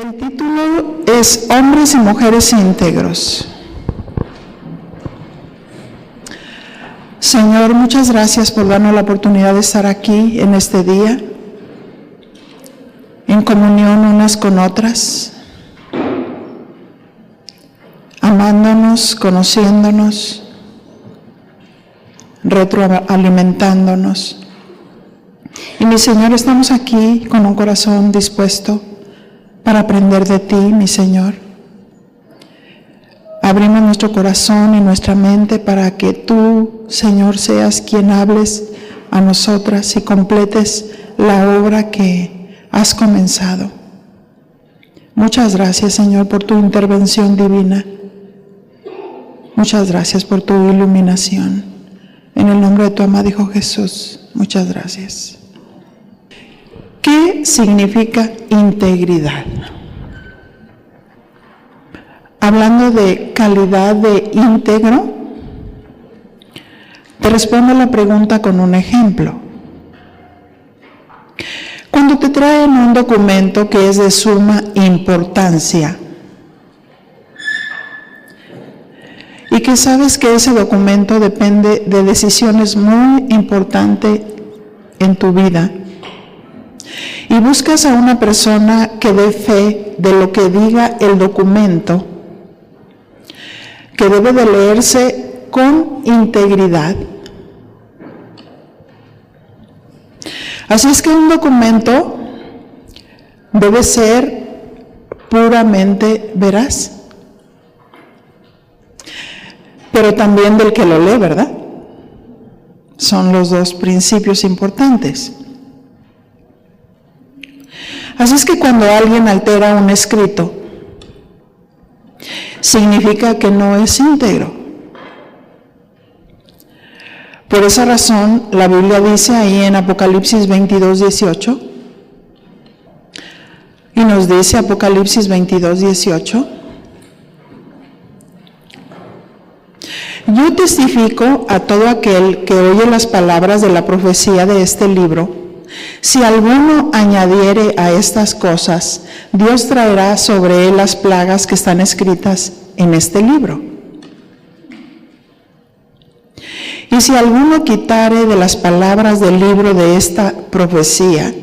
El título es Hombres y Mujeres Íntegros. Señor, muchas gracias por darnos la oportunidad de estar aquí en este día, en comunión unas con otras, amándonos, conociéndonos, retroalimentándonos. Y mi Señor, estamos aquí con un corazón dispuesto para aprender de ti, mi Señor. Abrimos nuestro corazón y nuestra mente para que tú, Señor, seas quien hables a nosotras y completes la obra que has comenzado. Muchas gracias, Señor, por tu intervención divina. Muchas gracias por tu iluminación. En el nombre de tu amado Hijo Jesús, muchas gracias. ¿Qué significa integridad? Hablando de calidad de íntegro, te respondo la pregunta con un ejemplo. Cuando te traen un documento que es de suma importancia y que sabes que ese documento depende de decisiones muy importantes en tu vida, y buscas a una persona que dé fe de lo que diga el documento, que debe de leerse con integridad. Así es que un documento debe ser puramente veraz, pero también del que lo lee, ¿verdad? Son los dos principios importantes. Así es que cuando alguien altera un escrito, significa que no es íntegro. Por esa razón, la Biblia dice ahí en Apocalipsis 22:18, y nos dice Apocalipsis 22:18, yo testifico a todo aquel que oye las palabras de la profecía de este libro. Si alguno añadiere a estas cosas, Dios traerá sobre él las plagas que están escritas en este libro. Y si alguno quitare de las palabras del libro de esta profecía,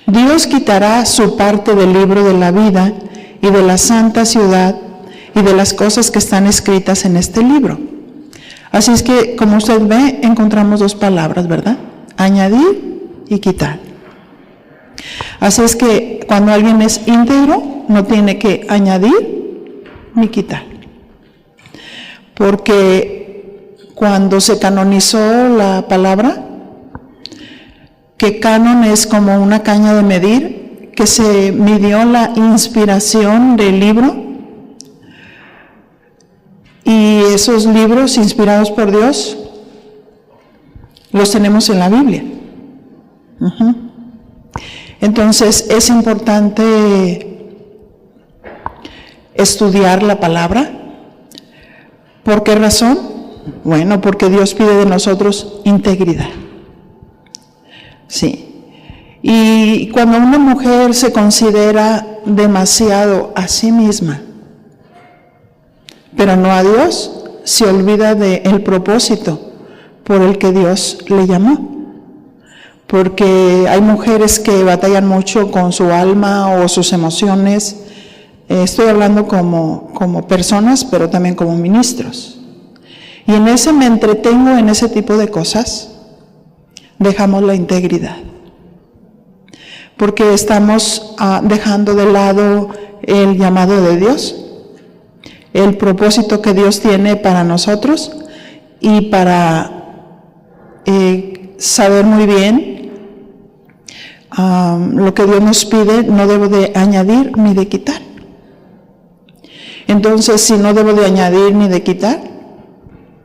Dios quitará su parte del libro de la vida y de la santa ciudad y de las cosas que están escritas en este libro. Así es que, como usted ve, encontramos dos palabras, ¿verdad? Añadir y quitar. Así es que cuando alguien es íntegro, no tiene que añadir ni quitar. Porque cuando se canonizó la palabra, que canon es como una caña de medir, que se midió la inspiración del libro, y esos libros inspirados por Dios los tenemos en la Biblia. Entonces es importante estudiar la palabra. ¿Por qué razón? Bueno, porque Dios pide de nosotros integridad. Sí. Y cuando una mujer se considera demasiado a sí misma, pero no a Dios, se olvida del propósito por el que Dios le llamó. Porque hay mujeres que batallan mucho con su alma o sus emociones. Estoy hablando como personas, pero también como ministros. Y en ese me entretengo en ese tipo de cosas, dejamos la integridad. Porque estamos dejando de lado el llamado de Dios, el propósito que Dios tiene para nosotros y para saber muy bien lo que Dios nos pide, no debo de añadir ni de quitar. Entonces, si no debo de añadir ni de quitar,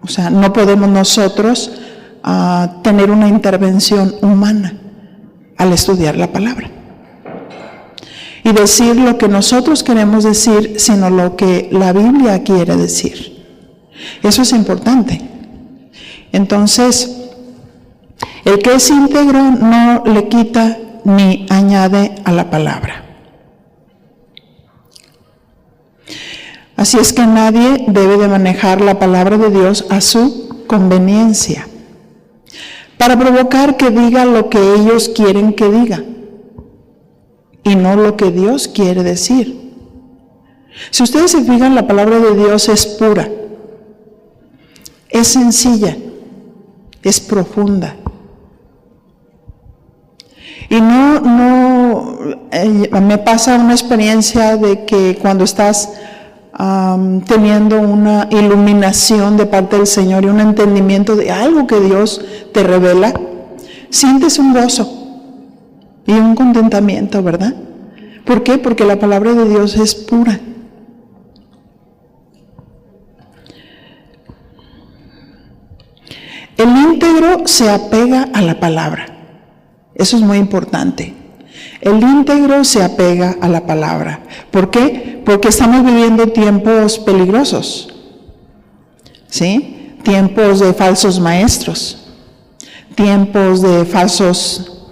o sea, no podemos nosotros tener una intervención humana al estudiar la palabra y decir lo que nosotros queremos decir, sino lo que la Biblia quiere decir. Eso es importante. Entonces, el que es íntegro no le quita ni añade a la palabra. Así es que nadie debe de manejar la palabra de Dios a su conveniencia, para provocar que diga lo que ellos quieren que diga y no lo que Dios quiere decir. Si ustedes se fijan, la palabra de Dios es pura, es sencilla, es profunda. Y me pasa una experiencia de que cuando estás teniendo una iluminación de parte del Señor y un entendimiento de algo que Dios te revela, sientes un gozo y un contentamiento, ¿verdad? ¿Por qué? Porque la palabra de Dios es pura. El íntegro se apega a la palabra. Eso es muy importante. El íntegro se apega a la palabra. ¿Por qué? Porque estamos viviendo tiempos peligrosos, ¿sí? Tiempos de falsos maestros, tiempos de falsos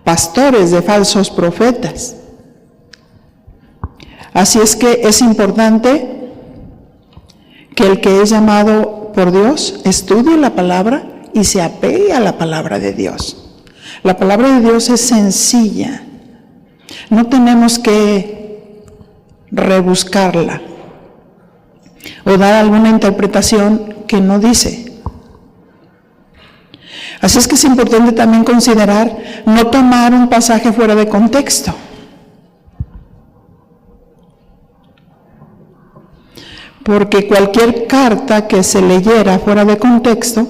pastores, de falsos profetas. Así es que es importante que el que es llamado por Dios estudie la palabra y se apegue a la palabra de Dios. La palabra de Dios es sencilla. No tenemos que rebuscarla o dar alguna interpretación que no dice. Así es que es importante también considerar no tomar un pasaje fuera de contexto. Porque cualquier carta que se leyera fuera de contexto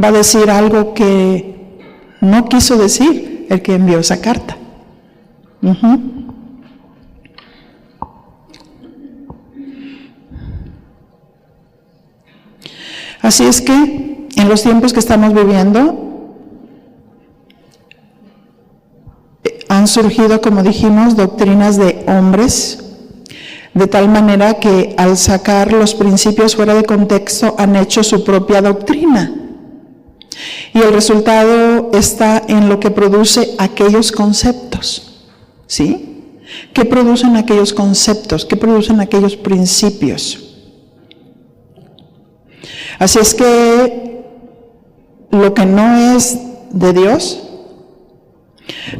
va a decir algo que no quiso decir el que envió esa carta. Así es que en los tiempos que estamos viviendo han surgido, como dijimos, doctrinas de hombres, de tal manera que al sacar los principios fuera de contexto han hecho su propia doctrina. Y el resultado está en lo que produce aquellos conceptos, ¿sí? ¿Qué producen aquellos conceptos? ¿Qué producen aquellos principios? Así es que lo que no es de Dios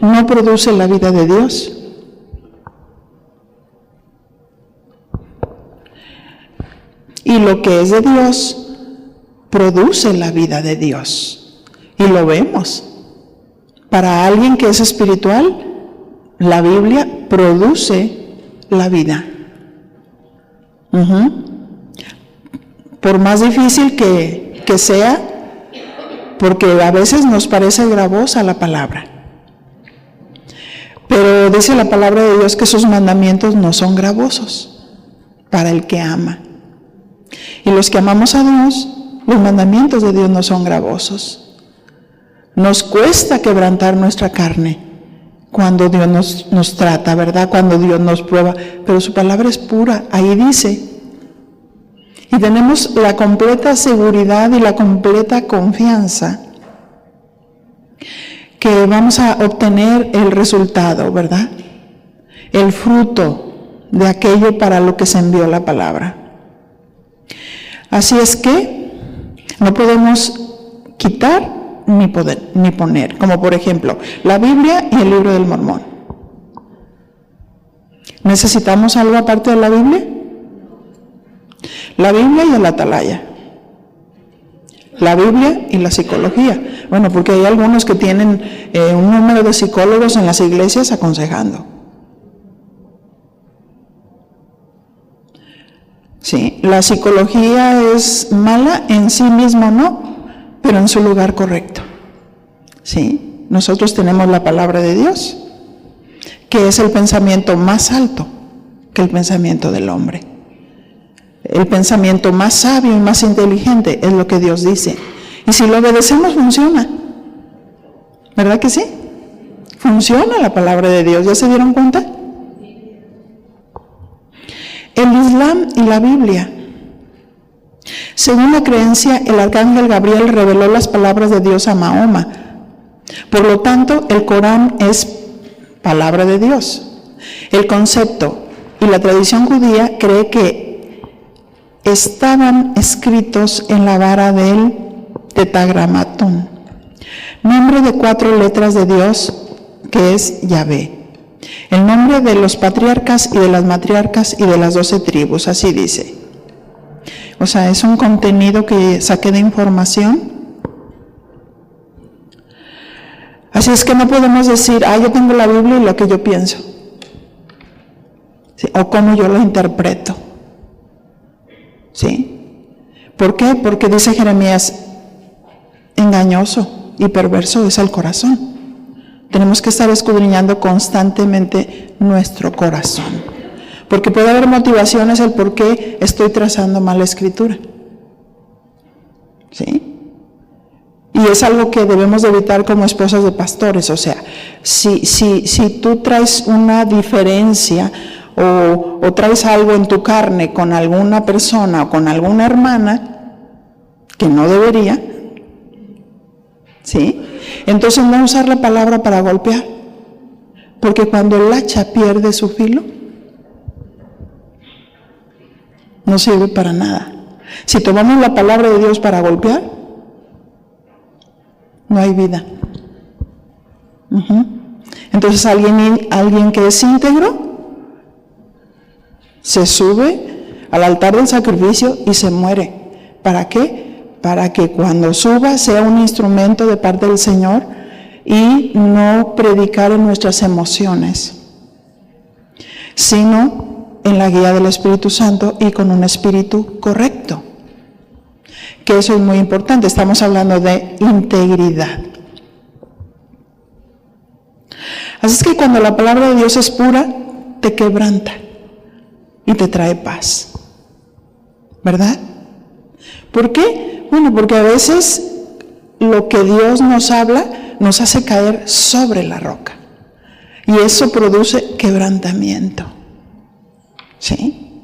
no produce la vida de Dios. Y lo que es de Dios produce la vida de Dios. Y lo vemos. Para alguien que es espiritual, la Biblia produce la vida. Por más difícil que sea, porque a veces nos parece gravosa la palabra. Pero dice la palabra de Dios que sus mandamientos no son gravosos para el que ama. Y los que amamos a Dios, los mandamientos de Dios no son gravosos. Nos cuesta quebrantar nuestra carne cuando Dios nos trata, ¿verdad? Cuando Dios nos prueba, pero su palabra es pura, ahí dice. Y tenemos la completa seguridad y la completa confianza que vamos a obtener el resultado, ¿verdad? El fruto de aquello para lo que se envió la palabra. Así es que no podemos quitar ni poner, como por ejemplo, la Biblia y el libro del Mormón. ¿Necesitamos algo aparte de la Biblia? La Biblia y el Atalaya. La Biblia y la psicología. Bueno, porque hay algunos que tienen un número de psicólogos en las iglesias aconsejando. Sí, la psicología es mala en sí misma, ¿no? Pero en su lugar correcto. Sí, nosotros tenemos la palabra de Dios, que es el pensamiento más alto que el pensamiento del hombre. El pensamiento más sabio y más inteligente es lo que Dios dice. Y si lo obedecemos, funciona. ¿Verdad que sí? Funciona la palabra de Dios. ¿Ya se dieron cuenta? El Islam y la Biblia. Según la creencia, el arcángel Gabriel reveló las palabras de Dios a Mahoma. Por lo tanto, el Corán es palabra de Dios. El concepto y la tradición judía cree que estaban escritos en la vara del tetragramatón, nombre de 4 letras de Dios, que es Yahvé. El nombre de los patriarcas y de las matriarcas y de las 12 tribus, así dice. O sea, es un contenido que saqué de información. Así es que no podemos decir, yo tengo la Biblia y lo que yo pienso. ¿Sí? O cómo yo lo interpreto. ¿Sí? ¿Por qué? Porque dice Jeremías, engañoso y perverso es el corazón. Tenemos que estar escudriñando constantemente nuestro corazón. Porque puede haber motivaciones el por qué estoy trazando mal la escritura. ¿Sí? Y es algo que debemos de evitar como esposas de pastores. O sea, si tú traes una diferencia o traes algo en tu carne con alguna persona o con alguna hermana que no debería, ¿sí? Entonces no usar la palabra para golpear, porque cuando el hacha pierde su filo, no sirve para nada. Si tomamos la palabra de Dios para golpear, no hay vida. Entonces alguien que es íntegro se sube al altar del sacrificio y se muere. ¿Para qué? Para que cuando suba sea un instrumento de parte del Señor y no predicar en nuestras emociones, sino en la guía del Espíritu Santo y con un espíritu correcto. Que eso es muy importante, estamos hablando de integridad. Así es que cuando la palabra de Dios es pura, te quebranta y te trae paz, ¿verdad? ¿Por qué? Bueno, porque a veces lo que Dios nos habla nos hace caer sobre la roca y eso produce quebrantamiento, ¿sí?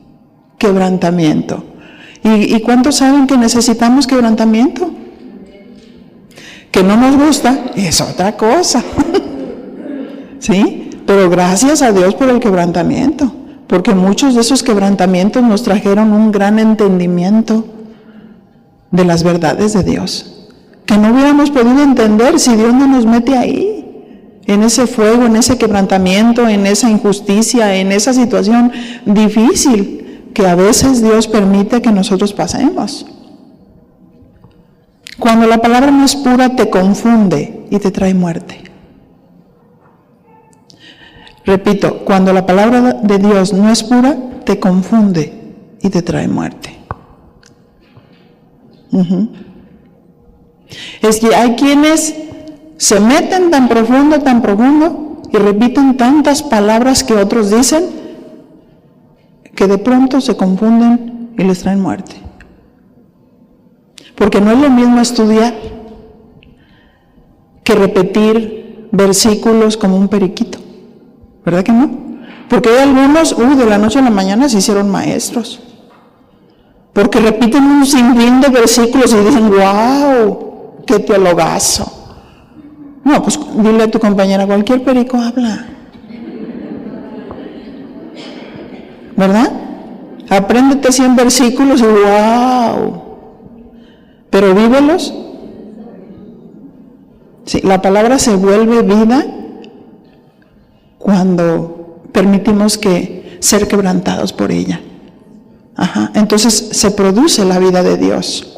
Quebrantamiento. ¿Y cuántos saben que necesitamos quebrantamiento? Que no nos gusta es otra cosa, ¿sí? Pero gracias a Dios por el quebrantamiento, porque muchos de esos quebrantamientos nos trajeron un gran entendimiento de las verdades de Dios, que no hubiéramos podido entender si Dios no nos mete ahí, en ese fuego, en ese quebrantamiento, en esa injusticia, en esa situación difícil que a veces Dios permite que nosotros pasemos. Cuando la palabra no es pura, te confunde y te trae muerte. Repito, cuando la palabra de Dios no es pura, te confunde y te trae muerte. Es que hay quienes se meten tan profundo y repiten tantas palabras que otros dicen que de pronto se confunden y les traen muerte. Porque no es lo mismo estudiar que repetir versículos como un periquito, ¿verdad que no? Porque hay algunos, de la noche a la mañana se hicieron maestros, porque repiten un sinfín de versículos y dicen, ¡wow! ¡Qué teologazo! No, pues dile a tu compañera, cualquier perico habla, ¿verdad? Apréndete 100 versículos y ¡wow! Pero vívelos. Sí, la palabra se vuelve vida cuando permitimos que ser quebrantados por ella. Entonces se produce la vida de Dios.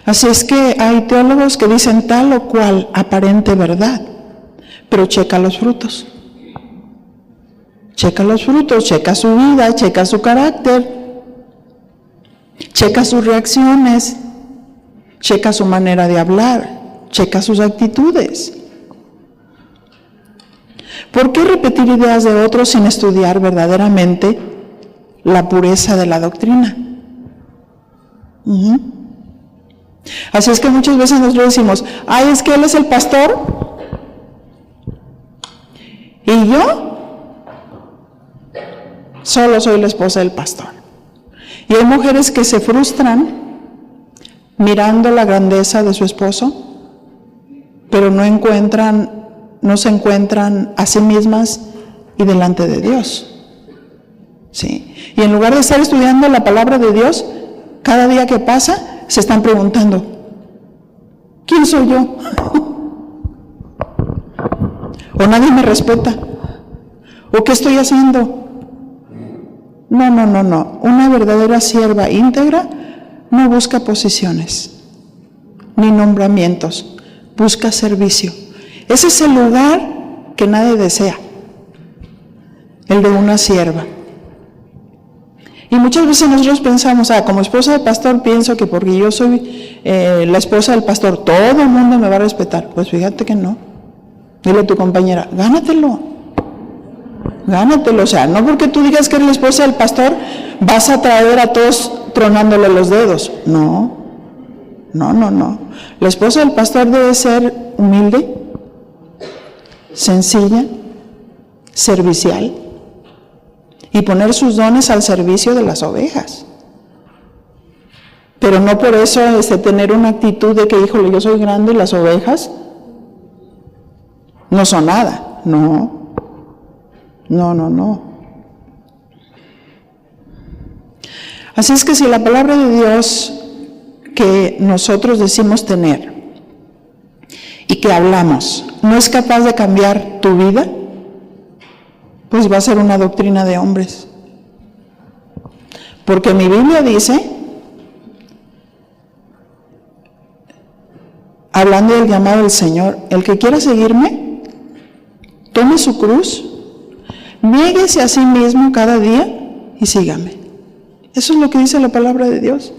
Así es que hay teólogos que dicen tal o cual aparente verdad, pero checa los frutos. Checa los frutos, checa su vida, checa su carácter, checa sus reacciones, checa su manera de hablar, checa sus actitudes. ¿Por qué repetir ideas de otros sin estudiar verdaderamente la pureza de la doctrina? Así es que muchas veces nosotros decimos, es que él es el pastor y yo solo soy la esposa del pastor. Y hay mujeres que se frustran mirando la grandeza de su esposo, pero no encuentran no se encuentran a sí mismas y delante de Dios. ¿Sí? Y en lugar de estar estudiando la palabra de Dios, cada día que pasa, se están preguntando, ¿quién soy yo? ¿O nadie me respeta? ¿O qué estoy haciendo? No. Una verdadera sierva íntegra no busca posiciones ni nombramientos, busca servicio. Ese es el lugar que nadie desea, el de una sierva. Y muchas veces nosotros pensamos, como esposa de pastor pienso que porque yo soy la esposa del pastor, todo el mundo me va a respetar. Pues fíjate que no. Dile a tu compañera, gánatelo. O sea, no porque tú digas que eres la esposa del pastor, vas a traer a todos tronándole los dedos. No. La esposa del pastor debe ser humilde, sencilla, servicial y poner sus dones al servicio de las ovejas. Pero no por eso tener una actitud de que, híjole, yo soy grande y las ovejas no son nada. No. Así es que si la palabra de Dios que nosotros decimos tener y que hablamos no es capaz de cambiar tu vida, pues va a ser una doctrina de hombres. Porque mi Biblia dice, hablando del llamado del Señor, el que quiera seguirme, tome su cruz, niéguese a sí mismo cada día y sígame. Eso es lo que dice la palabra de Dios.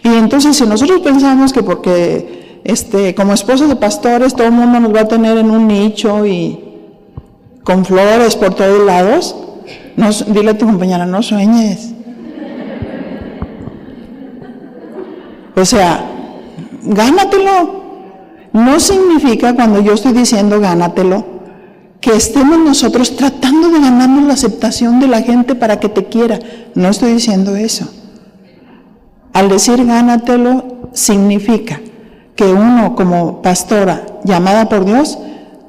Y entonces si nosotros pensamos que porque como esposos de pastores todo el mundo nos va a tener en un nicho y con flores por todos lados, dile a tu compañera, no sueñes. O sea, gánatelo. No significa, cuando yo estoy diciendo gánatelo, que estemos nosotros tratando de ganarnos la aceptación de la gente para que te quiera. No estoy diciendo eso. Al decir gánatelo, significa que uno como pastora llamada por Dios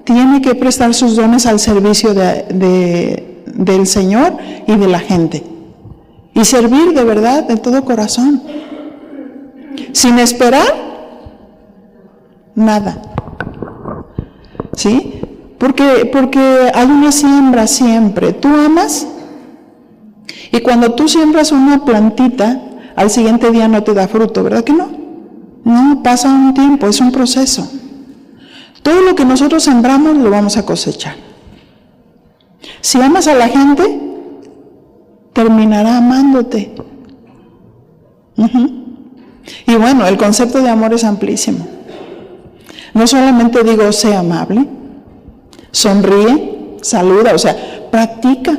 tiene que prestar sus dones al servicio del Señor y de la gente. Y servir de verdad, de todo corazón. Sin esperar nada. ¿Sí? Porque hay una siembra siempre. Tú amas y cuando tú siembras una plantita, al siguiente día no te da fruto, ¿verdad que no? No, pasa un tiempo, es un proceso. Todo lo que nosotros sembramos lo vamos a cosechar. Si amas a la gente, terminará amándote. Y bueno, el concepto de amor es amplísimo. No solamente digo, sé amable, sonríe, saluda, o sea, practica.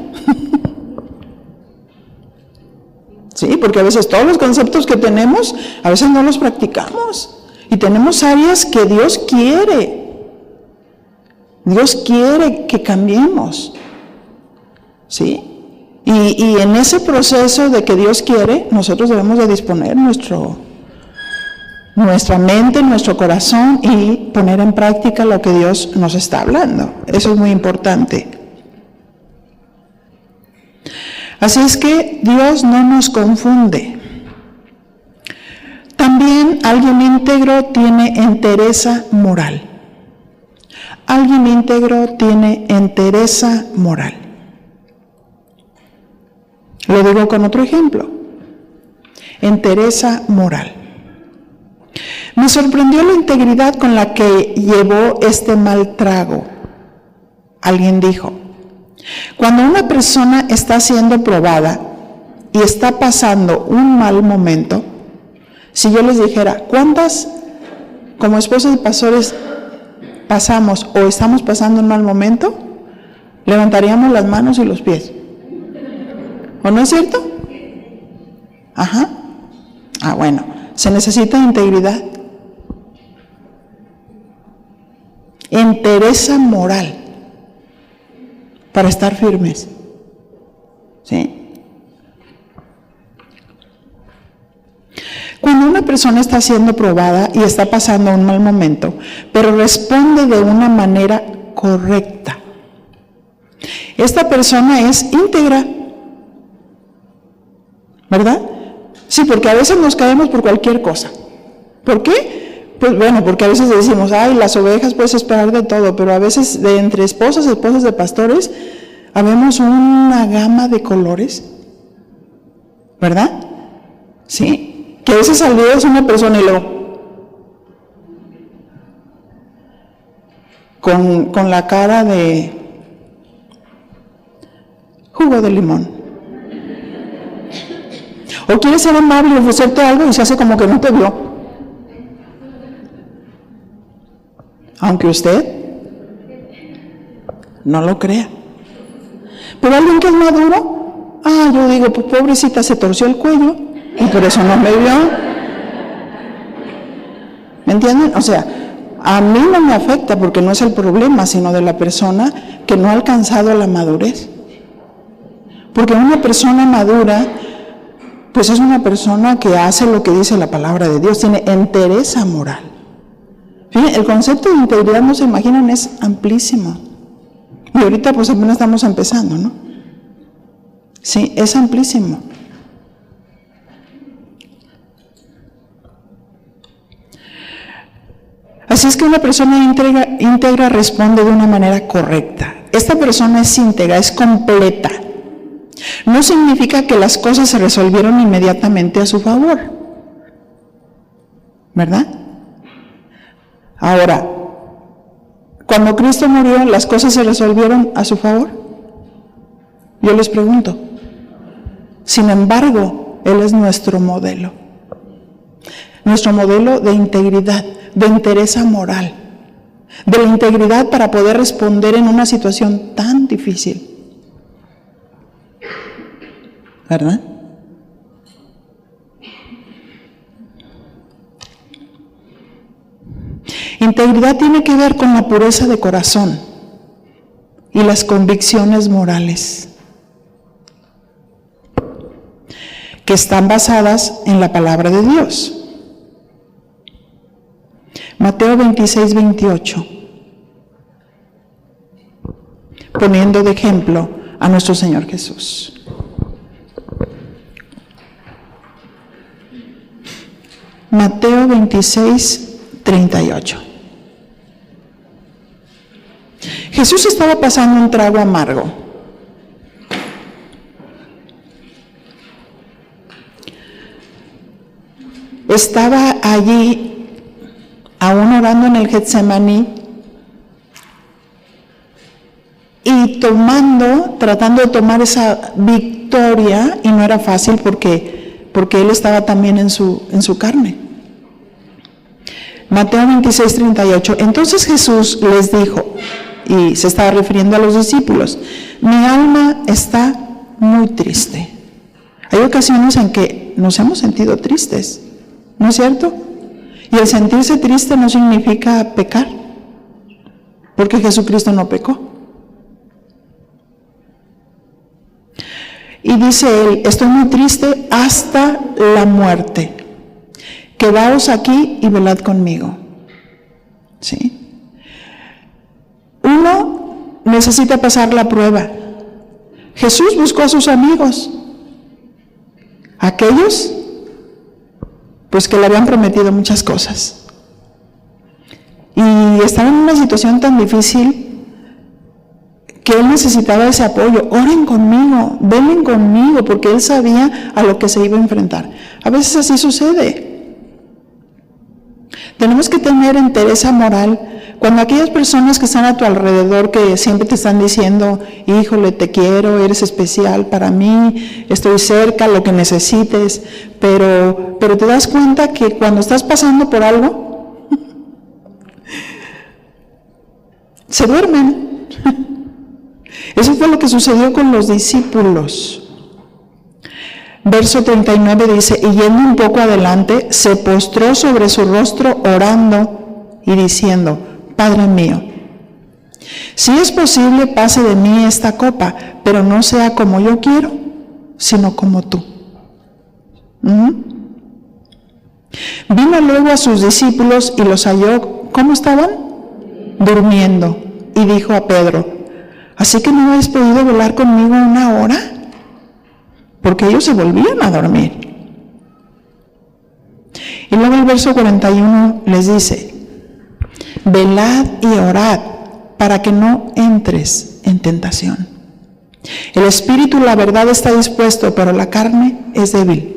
Sí, porque a veces todos los conceptos que tenemos, a veces no los practicamos. Y tenemos áreas que Dios quiere. Dios quiere que cambiemos. ¿Sí? Y en ese proceso de que Dios quiere, nosotros debemos de disponer nuestra mente, nuestro corazón y poner en práctica lo que Dios nos está hablando. Eso es muy importante. Así es que Dios no nos confunde. También alguien íntegro tiene entereza moral. Alguien íntegro tiene entereza moral. Lo digo con otro ejemplo. Entereza moral. Me sorprendió la integridad con la que llevó este mal trago. Alguien dijo, cuando una persona está siendo probada y está pasando un mal momento, si yo les dijera, ¿cuántas como esposos de pastores pasamos o estamos pasando un mal momento? Levantaríamos las manos y los pies. ¿O no es cierto? Ajá. Bueno, se necesita integridad. Entereza moral para estar firmes. ¿Sí? Cuando una persona está siendo probada y está pasando un mal momento, pero responde de una manera correcta. Esta persona es íntegra, ¿verdad? Sí, porque a veces nos caemos por cualquier cosa. ¿Por qué? Pues bueno, porque a veces decimos, ay, las ovejas puedes esperar de todo, pero a veces de entre esposas de pastores, habemos una gama de colores, ¿verdad? Sí, que a veces saludas a una persona y luego con la cara de jugo de limón. O quiere ser amable y ofrecerte algo y se hace como que no te vio. Aunque usted no lo crea. Pero alguien que es maduro, yo digo, pues pobrecita, se torció el cuello y por eso no me vio. ¿Me entienden? O sea, a mí no me afecta porque no es el problema, sino de la persona que no ha alcanzado la madurez. Porque una persona madura, pues es una persona que hace lo que dice la palabra de Dios, tiene entereza moral. Fíjense, el concepto de integridad, no se imaginan, es amplísimo. Y ahorita pues apenas estamos empezando, ¿no? Sí, es amplísimo. Así es que una persona íntegra responde de una manera correcta. Esta persona es íntegra, es completa. No significa que las cosas se resolvieron inmediatamente a su favor, ¿verdad? Ahora, cuando Cristo murió, ¿las cosas se resolvieron a su favor? Yo les pregunto. Sin embargo, Él es nuestro modelo de integridad, de entereza moral, de la integridad para poder responder en una situación tan difícil, ¿verdad? Integridad tiene que ver con la pureza de corazón y las convicciones morales que están basadas en la palabra de Dios. Mateo 26, 28, poniendo de ejemplo a nuestro Señor Jesús. Mateo 26, 38. Jesús estaba pasando un trago amargo. Estaba allí, aún orando en el Getsemaní, y tratando de tomar esa victoria, y no era fácil porque Él estaba también en su carne. Mateo 26, 38. Entonces Jesús les dijo, y se estaba refiriendo a los discípulos, mi alma está muy triste. Hay ocasiones en que nos hemos sentido tristes, ¿no es cierto? Y el sentirse triste no significa pecar, porque Jesucristo no pecó. Y dice Él, estoy muy triste hasta la muerte. Quedaos aquí y velad conmigo. ¿Sí? Uno necesita pasar la prueba. Jesús buscó a sus amigos, aquellos pues que le habían prometido muchas cosas, y estaban en una situación tan difícil que Él necesitaba ese apoyo. Oren conmigo, velen conmigo, porque Él sabía a lo que se iba a enfrentar. A veces así sucede. Tenemos que tener entereza moral. Cuando aquellas personas que están a tu alrededor, que siempre te están diciendo, híjole, te quiero, eres especial para mí, estoy cerca, lo que necesites, pero te das cuenta que cuando estás pasando por algo, se duermen. Eso fue lo que sucedió con los discípulos. Verso 39 dice, y yendo un poco adelante, se postró sobre su rostro orando y diciendo, Padre mío, si es posible, pase de mí esta copa, pero no sea como yo quiero, sino como tú. Vino luego a sus discípulos y los halló, ¿cómo estaban? Durmiendo. y dijo a Pedro: ¿así que no habéis podido velar conmigo una hora? Porque ellos se volvían a dormir. Y luego el verso 41 les dice: velad y orad para que no entres en tentación. El espíritu, la verdad, está dispuesto, pero la carne es débil.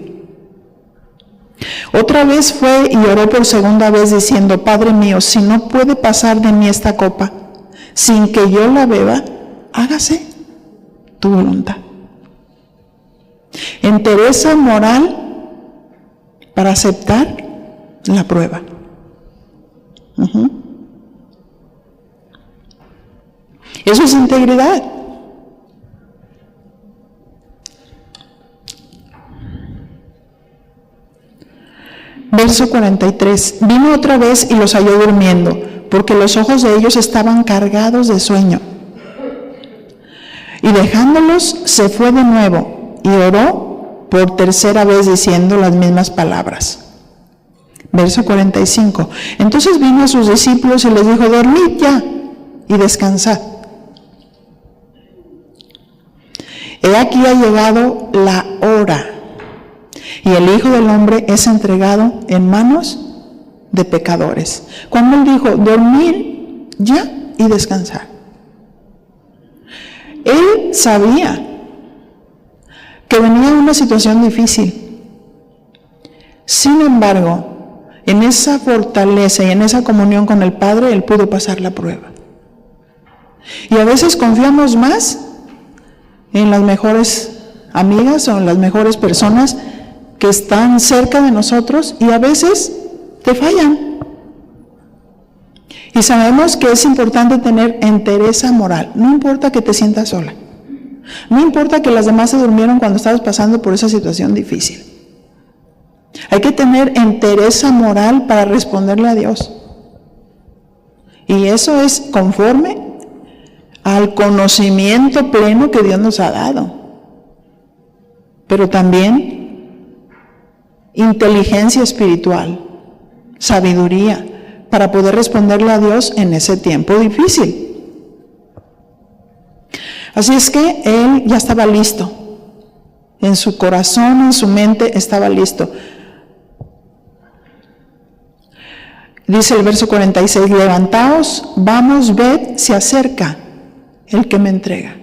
Otra vez fue y oró por segunda vez diciendo: Padre mío, si no puede pasar de mí esta copa sin que yo la beba, hágase tu voluntad. Entereza moral para aceptar la prueba. Eso es integridad. Verso 43. Vino otra vez y los halló durmiendo, porque los ojos de ellos estaban cargados de sueño. Y dejándolos, se fue de nuevo y oró por tercera vez diciendo las mismas palabras. Verso 45. Entonces vino a sus discípulos y les dijo: dormid ya y descansad. He aquí ha llegado la hora, y el Hijo del Hombre es entregado en manos de pecadores. Cuando él dijo: dormir ya y descansar, él sabía que venía una situación difícil. Sin embargo, en esa fortaleza y en esa comunión con el Padre, él pudo pasar la prueba. Y a veces confiamos más en las mejores amigas o en las mejores personas que están cerca de nosotros, y a veces te fallan. Y sabemos que es importante tener entereza moral. No importa que te sientas sola. No importa que las demás se durmieron cuando estabas pasando por esa situación difícil. Hay que tener entereza moral para responderle a Dios. Y eso es conforme al conocimiento pleno que Dios nos ha dado. Pero también inteligencia espiritual, sabiduría, para poder responderle a Dios en ese tiempo difícil. Así es que él ya estaba listo. En su corazón, en su mente estaba listo. Dice el verso 46, levantaos, vamos, ved, se acerca el que me entrega.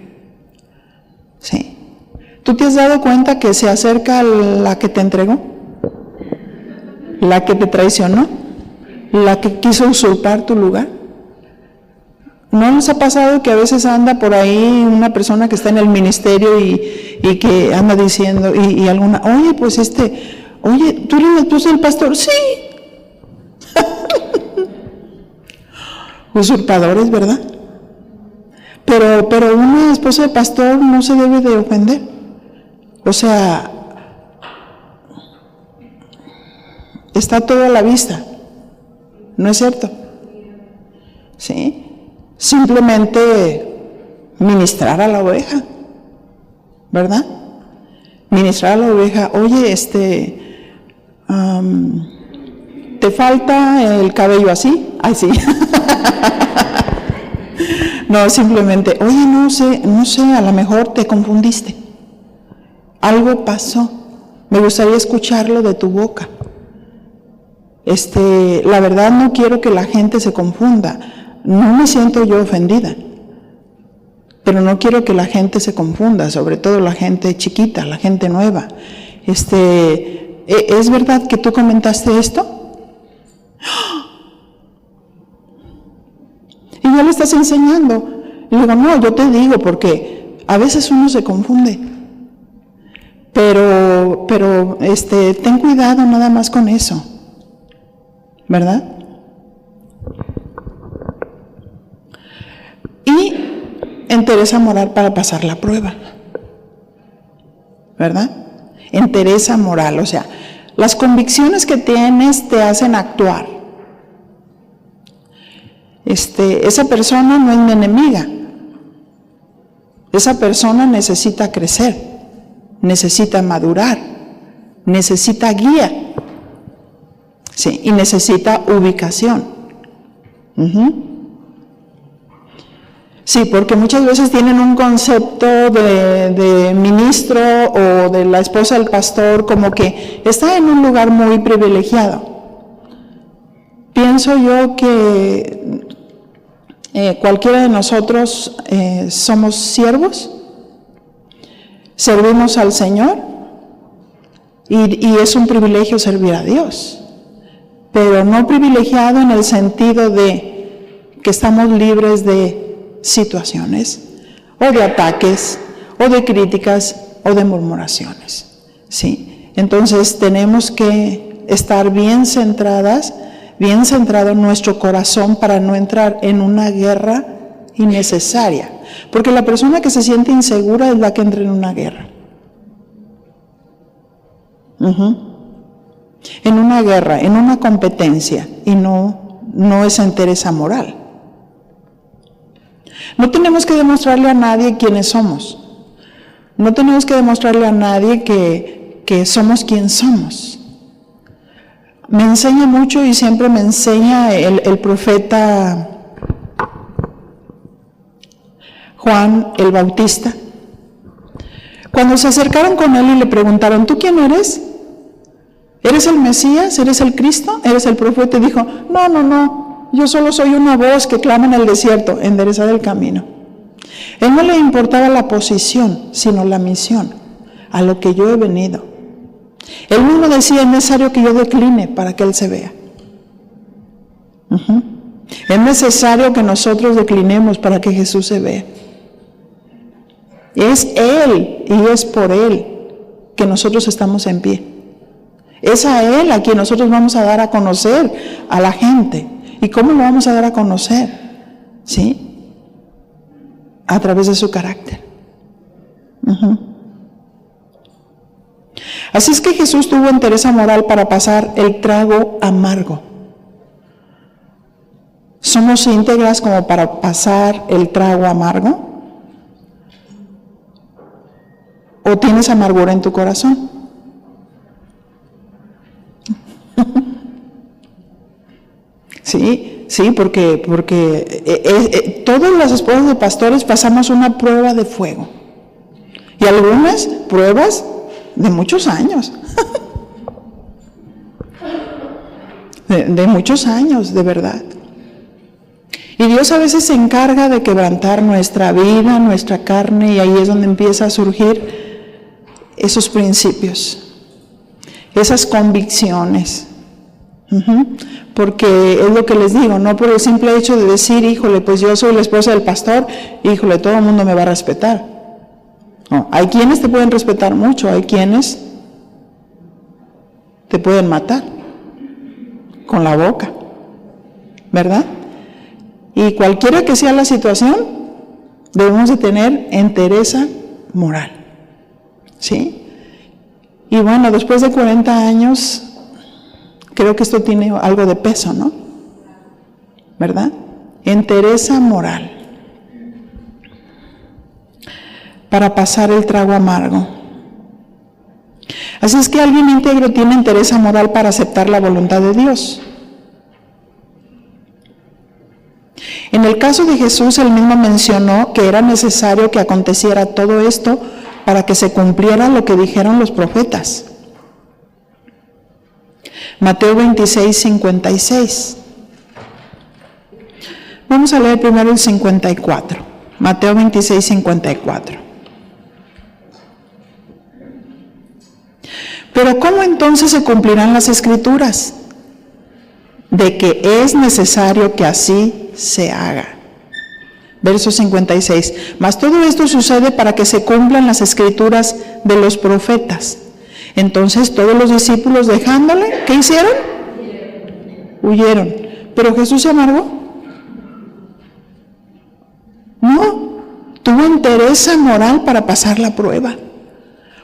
¿Sí? ¿Tú te has dado cuenta que se acerca la que te entregó? La que te traicionó, la que quiso usurpar tu lugar. ¿No les ha pasado que a veces anda por ahí una persona que está en el ministerio y que anda diciendo, y alguna, oye, pues oye, ¿tú eres la esposa del pastor? Sí. Usurpadores, ¿verdad? Pero una esposa de pastor no se debe de ofender. O sea, está todo a la vista, ¿no es cierto? ¿Sí? Simplemente ministrar a la oveja, ¿verdad? Ministrar a la oveja, oye, ¿te falta el cabello así? Ay, sí. No, simplemente, oye, no sé, a lo mejor te confundiste. Algo pasó. Me gustaría escucharlo de tu boca. La verdad no quiero que la gente se confunda. No me siento yo ofendida, pero no quiero que la gente se confunda, sobre todo la gente chiquita, la gente nueva. ¿Es verdad que tú comentaste esto? Y ya le estás enseñando. Y digo, no, yo te digo, porque a veces uno se confunde. Pero ten cuidado nada más con eso, ¿verdad? Y entereza moral para pasar la prueba, ¿verdad? Entereza moral, o sea, las convicciones que tienes te hacen actuar. Esa persona no es mi enemiga. Esa persona necesita crecer, necesita madurar, necesita guía, sí, y necesita ubicación. Sí, porque muchas veces tienen un concepto de ministro o de la esposa del pastor como que está en un lugar muy privilegiado. Pienso yo que cualquiera de nosotros somos siervos, servimos al Señor y es un privilegio servir a Dios, pero no privilegiado en el sentido de que estamos libres de situaciones o de ataques o de críticas o de murmuraciones, ¿sí? Entonces tenemos que estar bien centradas, bien centrado en nuestro corazón para no entrar en una guerra innecesaria, porque la persona que se siente insegura es la que entra en una guerra. En una guerra, en una competencia, y no es entereza moral. No tenemos que demostrarle a nadie quiénes somos. No tenemos que demostrarle a nadie que somos quien somos. Me enseña mucho y siempre me enseña el profeta Juan el Bautista. Cuando se acercaron con él y le preguntaron, ¿tú quién eres? ¿Eres el Mesías? ¿Eres el Cristo? ¿Eres el profeta? Y dijo, no, yo solo soy una voz que clama en el desierto, enderezad el camino. Él no le importaba la posición, sino la misión, a lo que yo he venido. Él mismo decía, es necesario que yo decline para que Él se vea. Es necesario que nosotros declinemos para que Jesús se vea. Es Él y es por Él que nosotros estamos en pie. Es a Él a quien nosotros vamos a dar a conocer a la gente. ¿Y cómo lo vamos a dar a conocer? ¿Sí? A través de su carácter. Así es que Jesús tuvo entereza moral para pasar el trago amargo. ¿Somos íntegras como para pasar el trago amargo? ¿O tienes amargura en tu corazón? Sí, porque todas las esposas de pastores pasamos una prueba de fuego. Y algunas pruebas de muchos años. de muchos años, de verdad. Y Dios a veces se encarga de quebrantar nuestra vida, nuestra carne, y ahí es donde empieza a surgir esos principios, esas convicciones. Porque es lo que les digo, no por el simple hecho de decir, híjole, pues yo soy la esposa del pastor, híjole, todo el mundo me va a respetar. No, hay quienes te pueden respetar mucho, hay quienes te pueden matar con la boca, ¿verdad? Y cualquiera que sea la situación, debemos de tener entereza moral, ¿sí? Y bueno, después de 40 años, creo que esto tiene algo de peso, ¿no? ¿Verdad? Entereza moral para pasar el trago amargo. Así es que alguien íntegro tiene entereza moral para aceptar la voluntad de Dios. En el caso de Jesús, él mismo mencionó que era necesario que aconteciera todo esto para que se cumpliera lo que dijeron los profetas. Mateo 26, 56. Vamos a leer primero el 54. Mateo 26, 54. Pero ¿cómo entonces se cumplirán las Escrituras? De que es necesario que así se haga. Verso 56. Mas todo esto sucede para que se cumplan las Escrituras de los profetas. Entonces todos los discípulos dejándole, ¿qué hicieron? Huyeron. ¿Pero Jesús se amargó? No, tuvo entereza moral para pasar la prueba,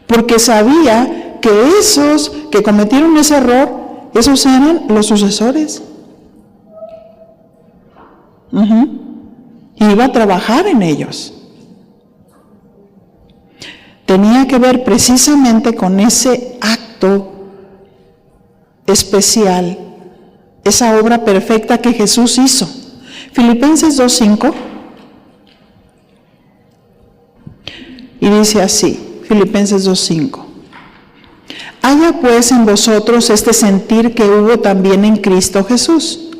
porque sabía que esos que cometieron ese error, esos eran los sucesores. Y iba a trabajar en ellos. Tenía que ver precisamente con ese acto especial, esa obra perfecta que Jesús hizo. Filipenses 2:5. Y dice así, Filipenses 2:5. Haya pues en vosotros este sentir que hubo también en Cristo Jesús,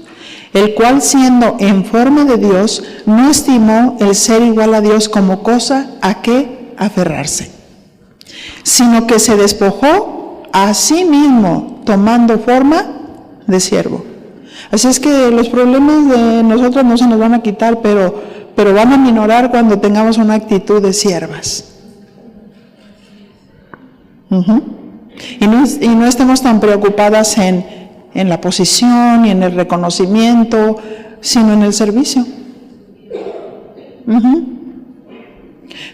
el cual siendo en forma de Dios, no estimó el ser igual a Dios como cosa a que aferrarse, sino que se despojó a sí mismo, tomando forma de siervo. Así es que los problemas de nosotros no se nos van a quitar, pero van a minorar cuando tengamos una actitud de siervas. Y no estemos tan preocupadas en la posición y en el reconocimiento, sino en el servicio.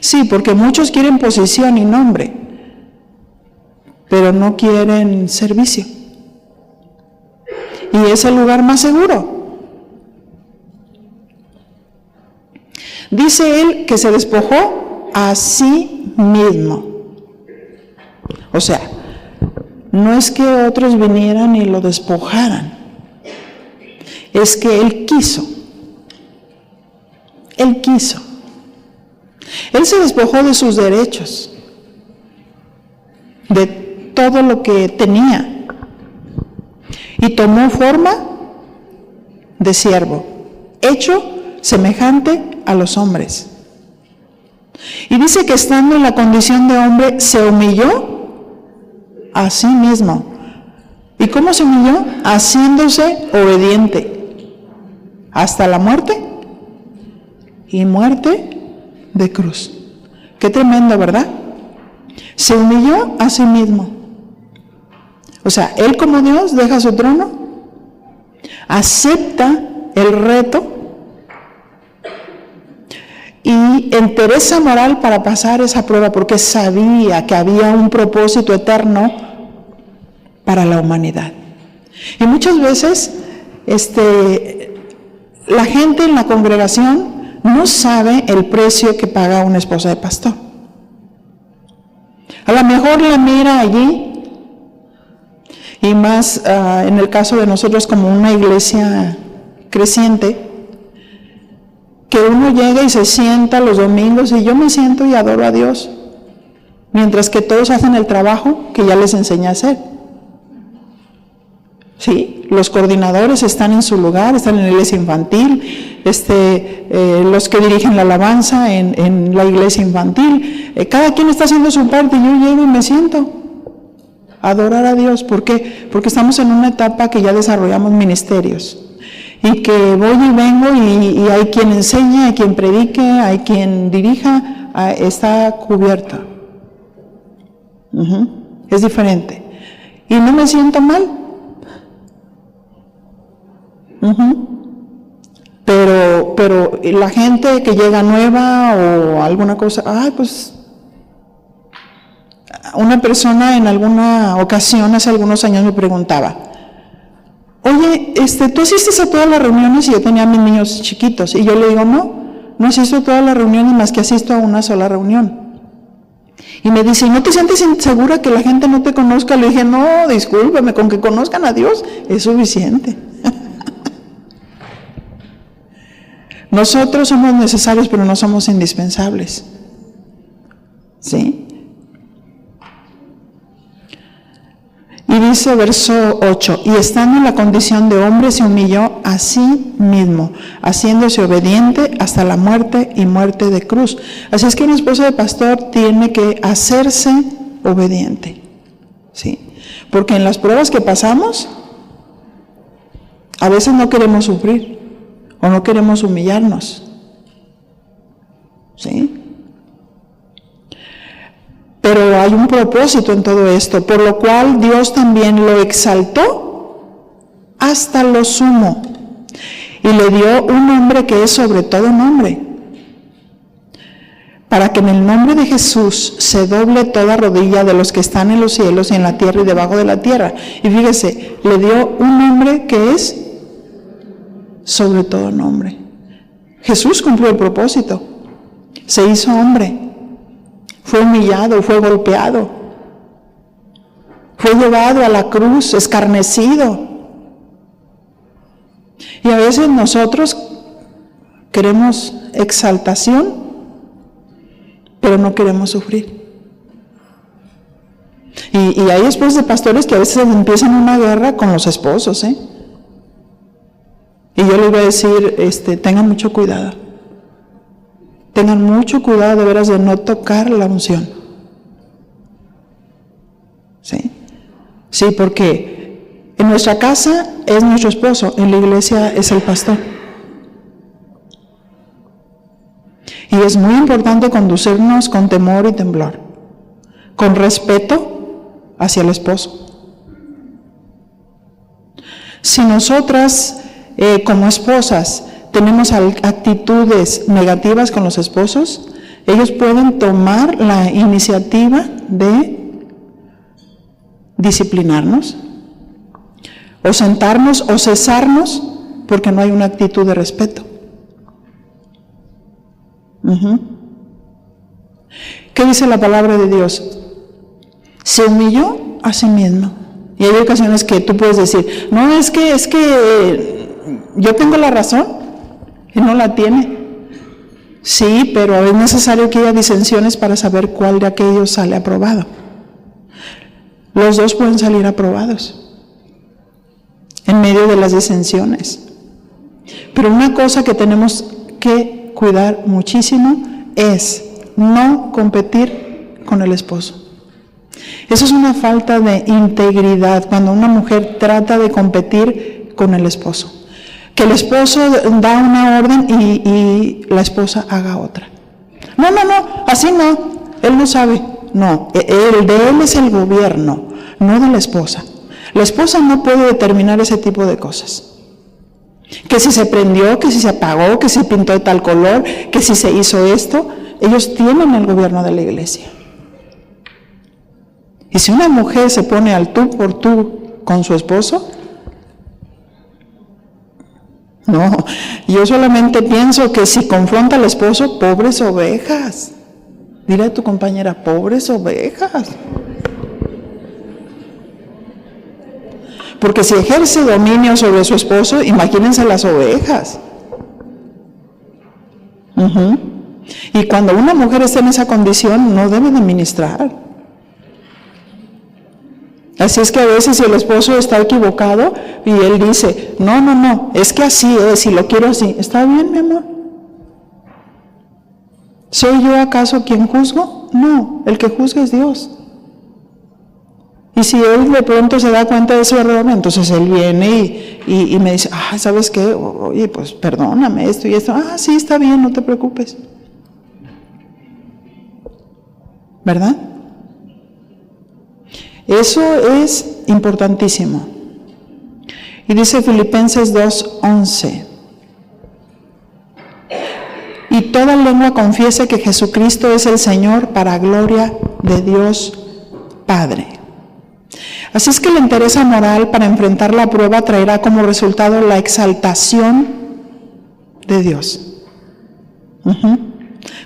Sí, porque muchos quieren posición y nombre, pero no quieren servicio. Y es el lugar más seguro. Dice él que se despojó a sí mismo. O sea, no es que otros vinieran y lo despojaran, es que él quiso. Él quiso. Él se despojó de sus derechos, de todo lo que tenía, y tomó forma de siervo, hecho semejante a los hombres. Y dice que estando en la condición de hombre, se humilló a sí mismo. ¿Y cómo se humilló? Haciéndose obediente hasta la muerte, y muerte de cruz. Qué tremendo, ¿verdad? Se humilló a sí mismo. O sea, él como Dios deja su trono, acepta el reto y entereza moral para pasar esa prueba, porque sabía que había un propósito eterno para la humanidad. Y muchas veces la gente en la congregación no sabe el precio que paga una esposa de pastor. A lo mejor la mira allí, y más en el caso de nosotros como una iglesia creciente, que uno llega y se sienta los domingos y yo me siento y adoro a Dios, mientras que todos hacen el trabajo que ya les enseñé a hacer. Sí, los coordinadores están en su lugar, están en la iglesia infantil, los que dirigen la alabanza en la iglesia infantil, cada quien está haciendo su parte y yo llego y me siento a adorar a Dios. ¿Por qué? Porque estamos en una etapa que ya desarrollamos ministerios y que voy y vengo y hay quien enseñe, hay quien predique, hay quien dirija, está cubierto. Es diferente. Y no me siento mal. Pero la gente que llega nueva o alguna cosa, pues una persona en alguna ocasión hace algunos años me preguntaba, oye, ¿tú asistes a todas las reuniones? Y yo tenía a mis niños chiquitos, y yo le digo, no asisto a todas las reuniones, más que asisto a una sola reunión. Y me dice, ¿y no te sientes insegura que la gente no te conozca? Le dije, no, discúlpame, con que conozcan a Dios es suficiente. Nosotros somos necesarios, pero no somos indispensables. ¿Sí? Y dice verso 8, y estando en la condición de hombre se humilló a sí mismo, haciéndose obediente hasta la muerte y muerte de cruz. Así es que un esposo de pastor tiene que hacerse obediente. ¿Sí? Porque en las pruebas que pasamos, a veces no queremos sufrir. O no queremos humillarnos. ¿Sí? Pero hay un propósito en todo esto, por lo cual Dios también lo exaltó hasta lo sumo y le dio un nombre que es sobre todo nombre, para que en el nombre de Jesús se doble toda rodilla de los que están en los cielos y en la tierra y debajo de la tierra. Y fíjese, le dio un nombre que es sobre todo nombre. Jesús cumplió el propósito, se hizo hombre, fue humillado, fue golpeado, fue llevado a la cruz, escarnecido. Y a veces nosotros queremos exaltación, pero no queremos sufrir. Y hay esposos de pastores que a veces empiezan una guerra con los esposos, ¿eh? Y yo les voy a decir, tengan mucho cuidado. Tengan mucho cuidado de veras de no tocar la unción. ¿Sí? Sí, porque en nuestra casa es nuestro esposo, en la iglesia es el pastor. Y es muy importante conducirnos con temor y temblor, con respeto hacia el esposo. Si nosotras, como esposas, tenemos actitudes negativas con los esposos, ellos pueden tomar la iniciativa de disciplinarnos, o sentarnos o cesarnos porque no hay una actitud de respeto. ¿Qué dice la palabra de Dios? Se humilló a sí mismo. Y hay ocasiones que tú puedes decir, no, es que yo tengo la razón. Y no la tiene. Sí, pero es necesario que haya disensiones para saber cuál de aquellos sale aprobado. Los dos pueden salir aprobados en medio de las disensiones. Pero una cosa que tenemos que cuidar muchísimo es no competir con el esposo. Eso es una falta de integridad cuando una mujer trata de competir con el esposo. Que el esposo da una orden y la esposa haga otra. No, así no, él no sabe. No, el de él es el gobierno, no de la esposa. La esposa no puede determinar ese tipo de cosas. Que si se prendió, que si se apagó, que si pintó de tal color, que si se hizo esto, ellos tienen el gobierno de la iglesia. Y si una mujer se pone al tú por tú con su esposo, no, yo solamente pienso que si confronta al esposo, pobres ovejas. Dile a tu compañera, pobres ovejas. Porque si ejerce dominio sobre su esposo, imagínense las ovejas. Y cuando una mujer está en esa condición, no debe de ministrar. Así es que a veces si el esposo está equivocado y él dice, no, es que así es y lo quiero así. ¿Está bien, mi amor? ¿Soy yo acaso quien juzgo? No, el que juzga es Dios. Y si él de pronto se da cuenta de ese error, entonces él viene y me dice, ¿sabes qué? Oye, pues perdóname esto y esto. Sí, está bien, no te preocupes. ¿Verdad? Eso es importantísimo. Y dice Filipenses 2:11. Y toda lengua confiese que Jesucristo es el Señor para gloria de Dios Padre. Así es que la entereza moral para enfrentar la prueba traerá como resultado la exaltación de Dios.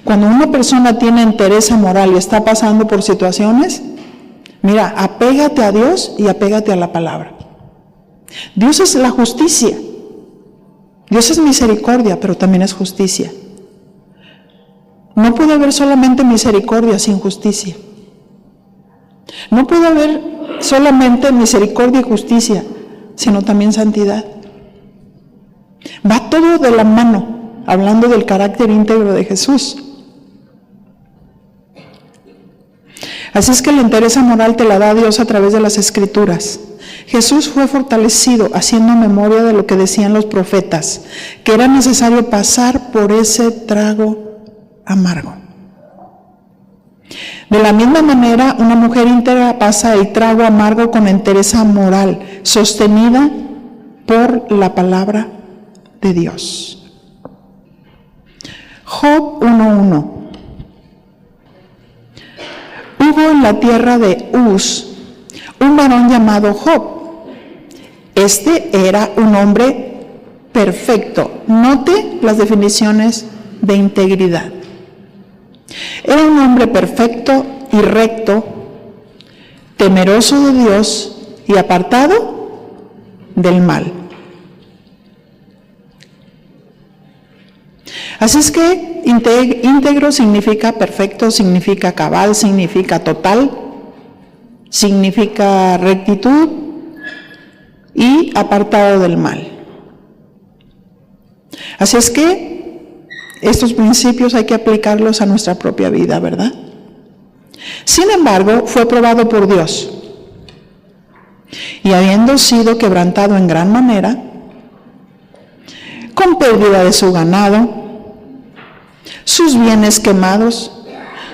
Cuando una persona tiene entereza moral y está pasando por situaciones, mira, apégate a Dios y apégate a la palabra. Dios es la justicia. Dios es misericordia, pero también es justicia. No puede haber solamente misericordia sin justicia. No puede haber solamente misericordia y justicia, sino también santidad. Va todo de la mano, hablando del carácter íntegro de Jesús. Así es que la entereza moral te la da Dios a través de las Escrituras. Jesús fue fortalecido haciendo memoria de lo que decían los profetas, que era necesario pasar por ese trago amargo. De la misma manera, una mujer íntegra pasa el trago amargo con entereza moral, sostenida por la palabra de Dios. Job 1:1. Hubo en la tierra de Uz un varón llamado Job. Este era un hombre perfecto. Note las definiciones de integridad. Era un hombre perfecto y recto, temeroso de Dios y apartado del mal. Así es que íntegro significa perfecto, significa cabal, significa total, significa rectitud y apartado del mal. Así es que estos principios hay que aplicarlos a nuestra propia vida, ¿verdad? Sin embargo, fue probado por Dios y habiendo sido quebrantado en gran manera, con pérdida de su ganado, sus bienes quemados,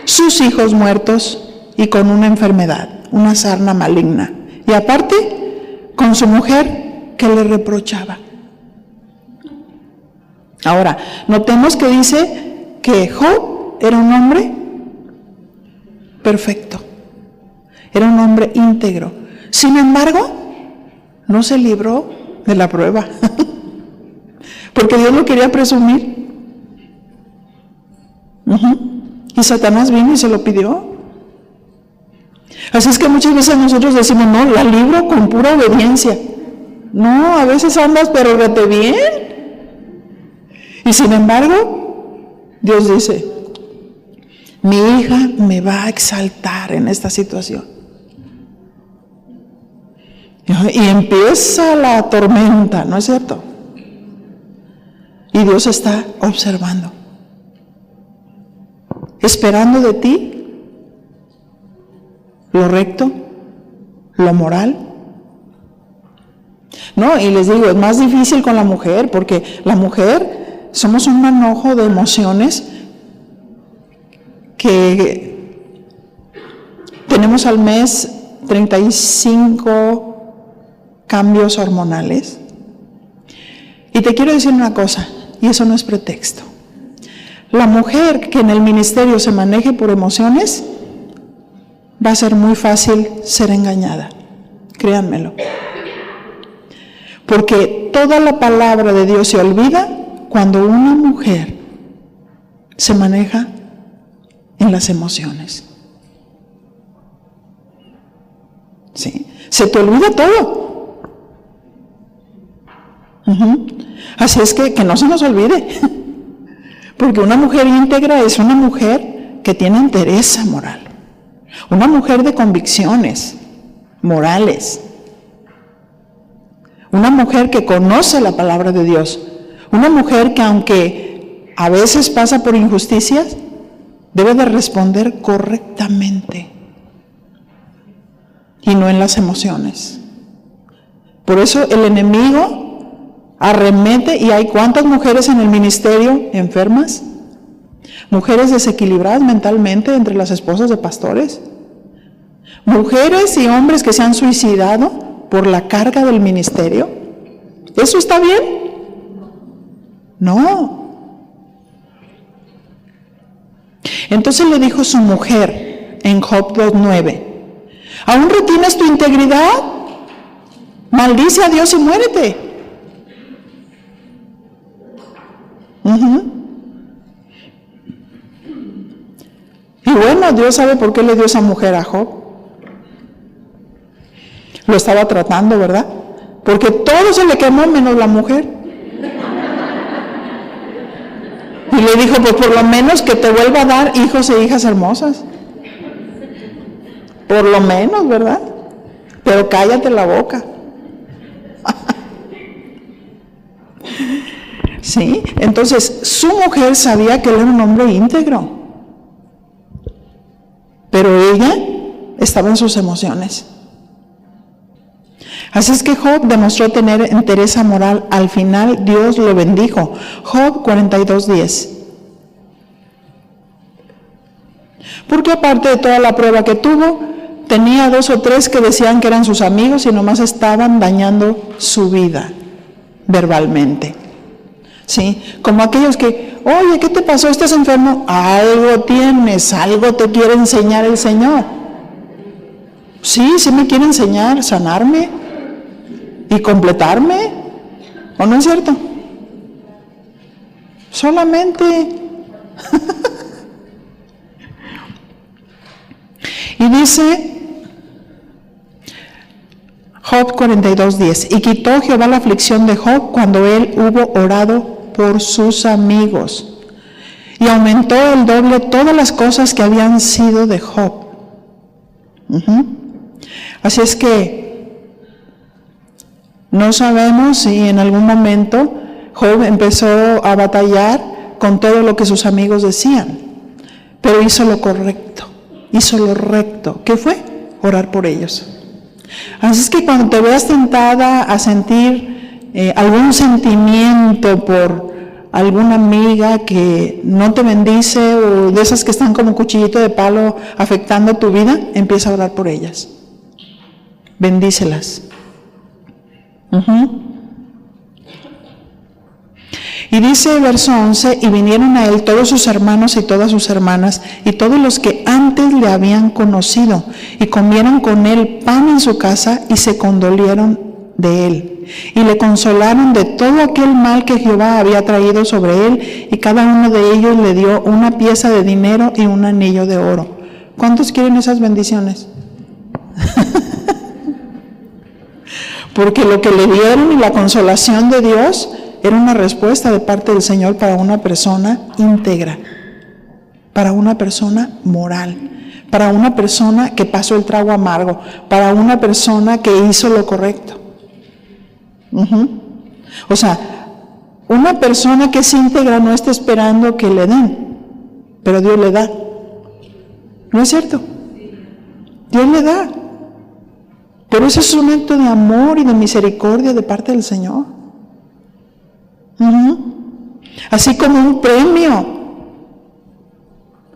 sus hijos muertos y con una enfermedad, una sarna maligna. Y aparte, con su mujer que le reprochaba. Ahora, notemos que dice que Job era un hombre perfecto, era un hombre íntegro. Sin embargo, no se libró de la prueba, porque Dios lo quería presumir. Y Satanás vino y se lo pidió. Así es que muchas veces nosotros decimos, no, la libro con pura obediencia. No, a veces andas pero vete bien. Y sin embargo, Dios dice, mi hija me va a exaltar en esta situación. Y empieza la tormenta, ¿no es cierto? Y Dios está observando, esperando de ti lo recto, lo moral. No, y les digo, es más difícil con la mujer, porque la mujer somos un manojo de emociones que tenemos al mes 35 cambios hormonales. Y te quiero decir una cosa, y eso no es pretexto. La mujer que en el ministerio se maneje por emociones, va a ser muy fácil ser engañada, créanmelo. Porque toda la palabra de Dios se olvida cuando una mujer se maneja en las emociones. ¿Sí? Se te olvida todo. Así es que no se nos olvide. Porque una mujer íntegra es una mujer que tiene entereza moral. Una mujer de convicciones morales. Una mujer que conoce la palabra de Dios. Una mujer que aunque a veces pasa por injusticias, debe de responder correctamente y no en las emociones. Por eso el enemigo arremete, y hay cuántas mujeres en el ministerio enfermas, mujeres desequilibradas mentalmente entre las esposas de pastores, mujeres y hombres que se han suicidado por la carga del ministerio. ¿Eso está bien? No. Entonces le dijo su mujer en Job 2:9, ¿aún retienes tu integridad? Maldice a Dios y muérete. Y bueno, Dios sabe por qué le dio esa mujer a Job. Lo estaba tratando, ¿verdad? Porque todo se le quemó menos la mujer. Y le dijo, pues por lo menos que te vuelva a dar hijos e hijas hermosas. Por lo menos, ¿verdad? Pero cállate la boca. ¿Sí? Entonces, su mujer sabía que él era un hombre íntegro. Pero ella estaba en sus emociones. Así es que Job demostró tener entereza moral. Al final Dios lo bendijo. Job 42:10. Porque aparte de toda la prueba que tuvo, tenía 2 o 3 que decían que eran sus amigos y nomás estaban dañando su vida verbalmente. ¿Sí? Como aquellos que, oye, ¿qué te pasó? ¿Estás enfermo? Algo tienes, algo te quiere enseñar el Señor. Sí, sí me quiere enseñar, sanarme y completarme, ¿o no es cierto? Solamente. Y dice Job 42:10, y quitó Jehová la aflicción de Job cuando él hubo orado por sus amigos. y aumentó el doble todas las cosas que habían sido de Job. Así es que no sabemos si en algún momento Job empezó a batallar con todo lo que sus amigos decían, pero hizo lo correcto, hizo lo recto. ¿Qué fue? Orar por ellos. Así es que cuando te veas tentada a sentir algún sentimiento por alguna amiga que no te bendice, o de esas que están como cuchillito de palo afectando tu vida, empieza a orar por ellas. Bendícelas. Y dice el verso 11, y vinieron a él todos sus hermanos y todas sus hermanas, y todos los que antes le habían conocido, y comieron con él pan en su casa, y se condolieron de él, y le consolaron de todo aquel mal que Jehová había traído sobre él, y cada uno de ellos le dio una pieza de dinero y un anillo de oro. ¿Cuántos quieren esas bendiciones? Porque lo que le dieron y la consolación de Dios era una respuesta de parte del Señor para una persona íntegra, para una persona moral, para una persona que pasó el trago amargo, para una persona que hizo lo correcto. O sea, una persona que es íntegra no está esperando que le den, pero Dios le da. ¿No es cierto? Dios le da. Pero eso es un acto de amor y de misericordia de parte del Señor. Así como un premio.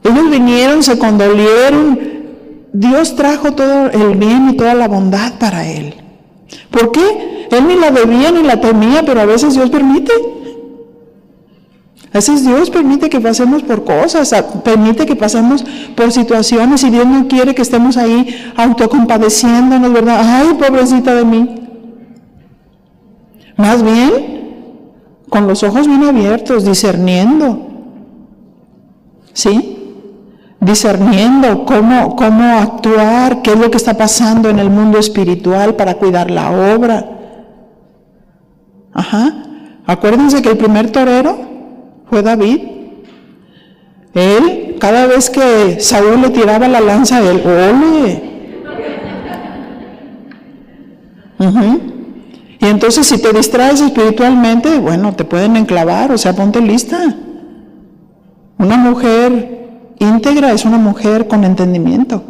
Ellos vinieron, se condolieron. Dios trajo todo el bien y toda la bondad para él. ¿Por qué? Él ni la debía ni la temía, pero a veces Dios permite. A veces Dios permite que pasemos por cosas, permite que pasemos por situaciones, y Dios no quiere que estemos ahí autocompadeciéndonos, ¿verdad? Ay, pobrecita de mí. Más bien, con los ojos bien abiertos, discerniendo. ¿Sí? Discerniendo cómo actuar, qué es lo que está pasando en el mundo espiritual para cuidar la obra. Acuérdense que el primer torero fue David. Él, cada vez que Saúl le tiraba la lanza, él, ¡ole! Y entonces si te distraes espiritualmente, bueno, te pueden enclavar, o sea, ponte lista. Una mujer íntegra es una mujer con entendimiento.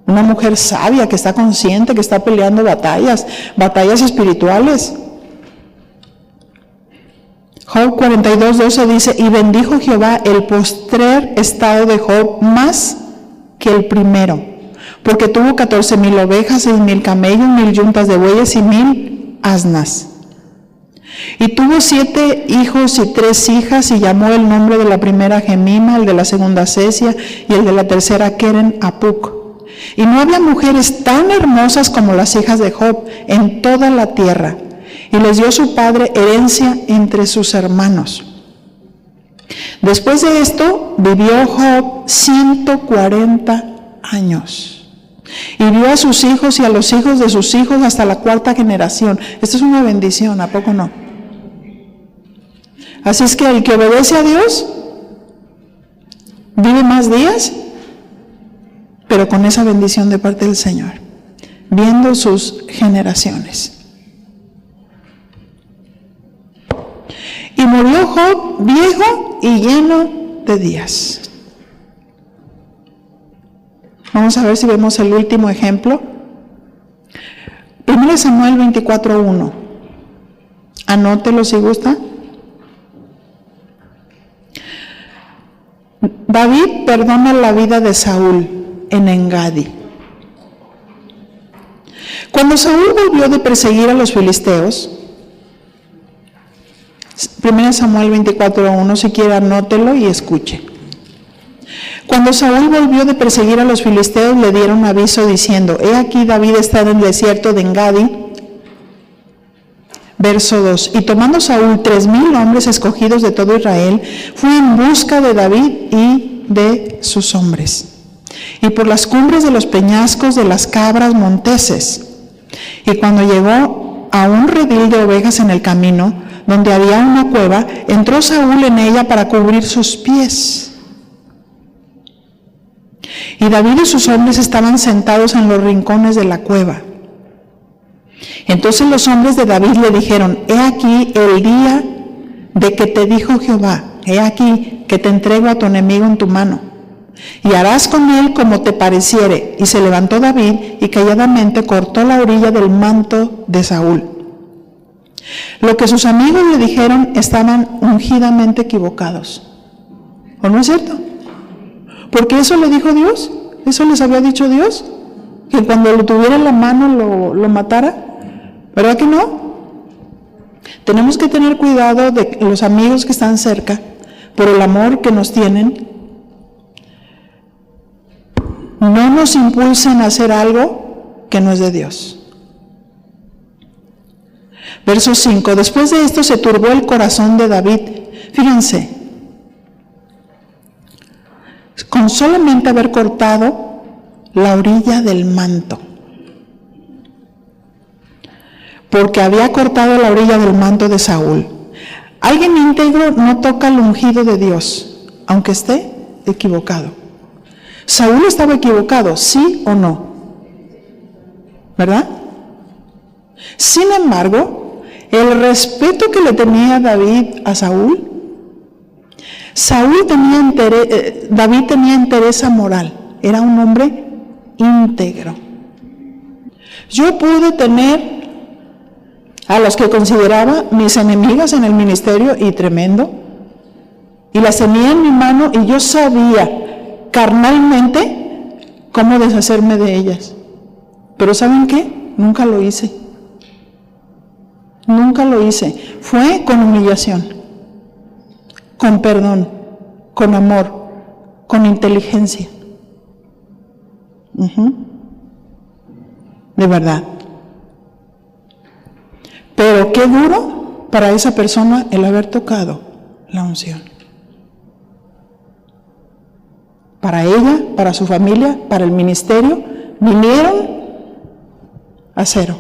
Una mujer sabia que está consciente, que está peleando batallas espirituales. Job 42:12 dice, y bendijo Jehová el postrer estado de Job más que el primero, porque tuvo 14,000 ovejas, 6,000 camellos, 1,000 yuntas de bueyes y 1,000 asnas. Y tuvo 7 hijos y 3 hijas, y llamó el nombre de la primera Gemima, el de la segunda Cesia, y el de la tercera Keren Apuc. Y no había mujeres tan hermosas como las hijas de Job en toda la tierra. Y les dio su padre herencia entre sus hermanos. Después de esto, vivió Job 140 años. Y vio a sus hijos y a los hijos de sus hijos hasta la 4ª generación. Esto es una bendición, ¿a poco no? Así es que el que obedece a Dios vive más días, pero con esa bendición de parte del Señor, viendo sus generaciones. Y murió Job viejo y lleno de días. Vamos a ver si vemos el último ejemplo. 1 Samuel 24:1. Anótelo si gusta. David perdona la vida de Saúl en Engadi. Cuando Saúl volvió de perseguir a los filisteos, 1 Samuel 24:1, si quiere anótelo y escuche. Cuando Saúl volvió de perseguir a los filisteos, le dieron aviso diciendo, he aquí David está en el desierto de Engadi. Verso 2, y tomando Saúl 3,000 hombres escogidos de todo Israel, fue en busca de David y de sus hombres, y por las cumbres de los peñascos de las cabras monteses. Y cuando llegó a un redil de ovejas en el camino, donde había una cueva, entró Saúl en ella para cubrir sus pies. Y David y sus hombres estaban sentados en los rincones de la cueva. Entonces los hombres de David le dijeron: he aquí el día de que te dijo Jehová, he aquí que te entrego a tu enemigo en tu mano, y harás con él como te pareciere. Y se levantó David y calladamente cortó la orilla del manto de Saúl. Lo que sus amigos le dijeron estaban ungidamente equivocados. ¿O no es cierto? Porque eso le dijo Dios, eso les había dicho Dios, que cuando lo tuviera en la mano lo matara. ¿Verdad que no? Tenemos que tener cuidado de los amigos que están cerca, por el amor que nos tienen, no nos impulsen a hacer algo que no es de Dios. Verso 5. Después de esto se turbó el corazón de David. Fíjense, con solamente haber cortado la orilla del manto, porque había cortado la orilla del manto de Saúl. Alguien íntegro no toca el ungido de Dios, aunque esté equivocado. Saúl estaba equivocado, ¿sí o no? ¿Verdad? Sin embargo, el respeto que le tenía David a Saúl, David tenía entereza moral, era un hombre íntegro. Yo pude tener a los que consideraba mis enemigas en el ministerio, y tremendo, y las tenía en mi mano, y yo sabía carnalmente cómo deshacerme de ellas. Pero ¿saben qué? Nunca lo hice. Nunca lo hice. Fue con humillación, con perdón, con amor, con inteligencia. De verdad. Pero qué duro para esa persona el haber tocado la unción. Para ella, para su familia, para el ministerio, vinieron a cero.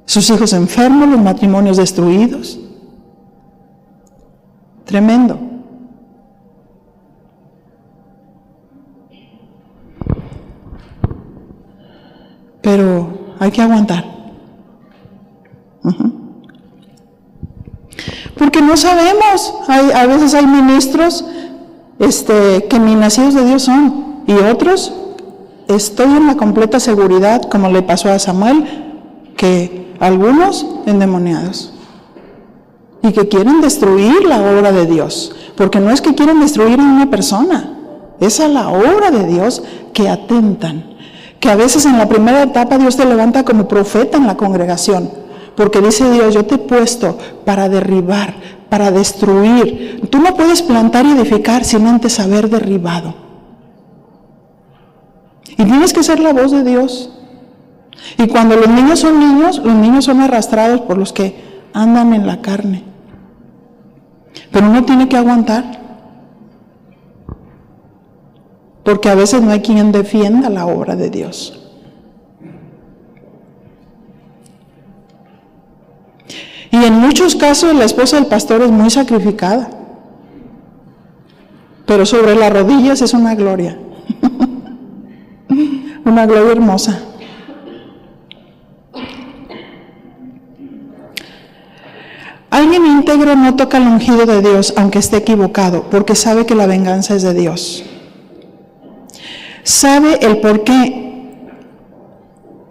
Sus hijos enfermos, los matrimonios destruidos. Tremendo. Pero hay que aguantar. Porque no sabemos, a veces hay ministros que ni nacidos de Dios son, y otros, estoy en la completa seguridad, como le pasó a Samuel, que algunos endemoniados, y que quieren destruir la obra de Dios, porque no es que quieren destruir a una persona, es a la obra de Dios que atentan, que a veces en la primera etapa Dios te levanta como profeta en la congregación, porque dice Dios: yo te he puesto para derribar, para destruir. Tú no puedes plantar y edificar sin antes haber derribado. Y tienes que ser la voz de Dios. Y cuando los niños son arrastrados por los que andan en la carne. Pero uno tiene que aguantar. Porque a veces no hay quien defienda la obra de Dios. Y en muchos casos la esposa del pastor es muy sacrificada, pero sobre las rodillas es una gloria, una gloria hermosa. Alguien íntegro no toca el ungido de Dios, aunque esté equivocado, porque sabe que la venganza es de Dios. Sabe el por qué.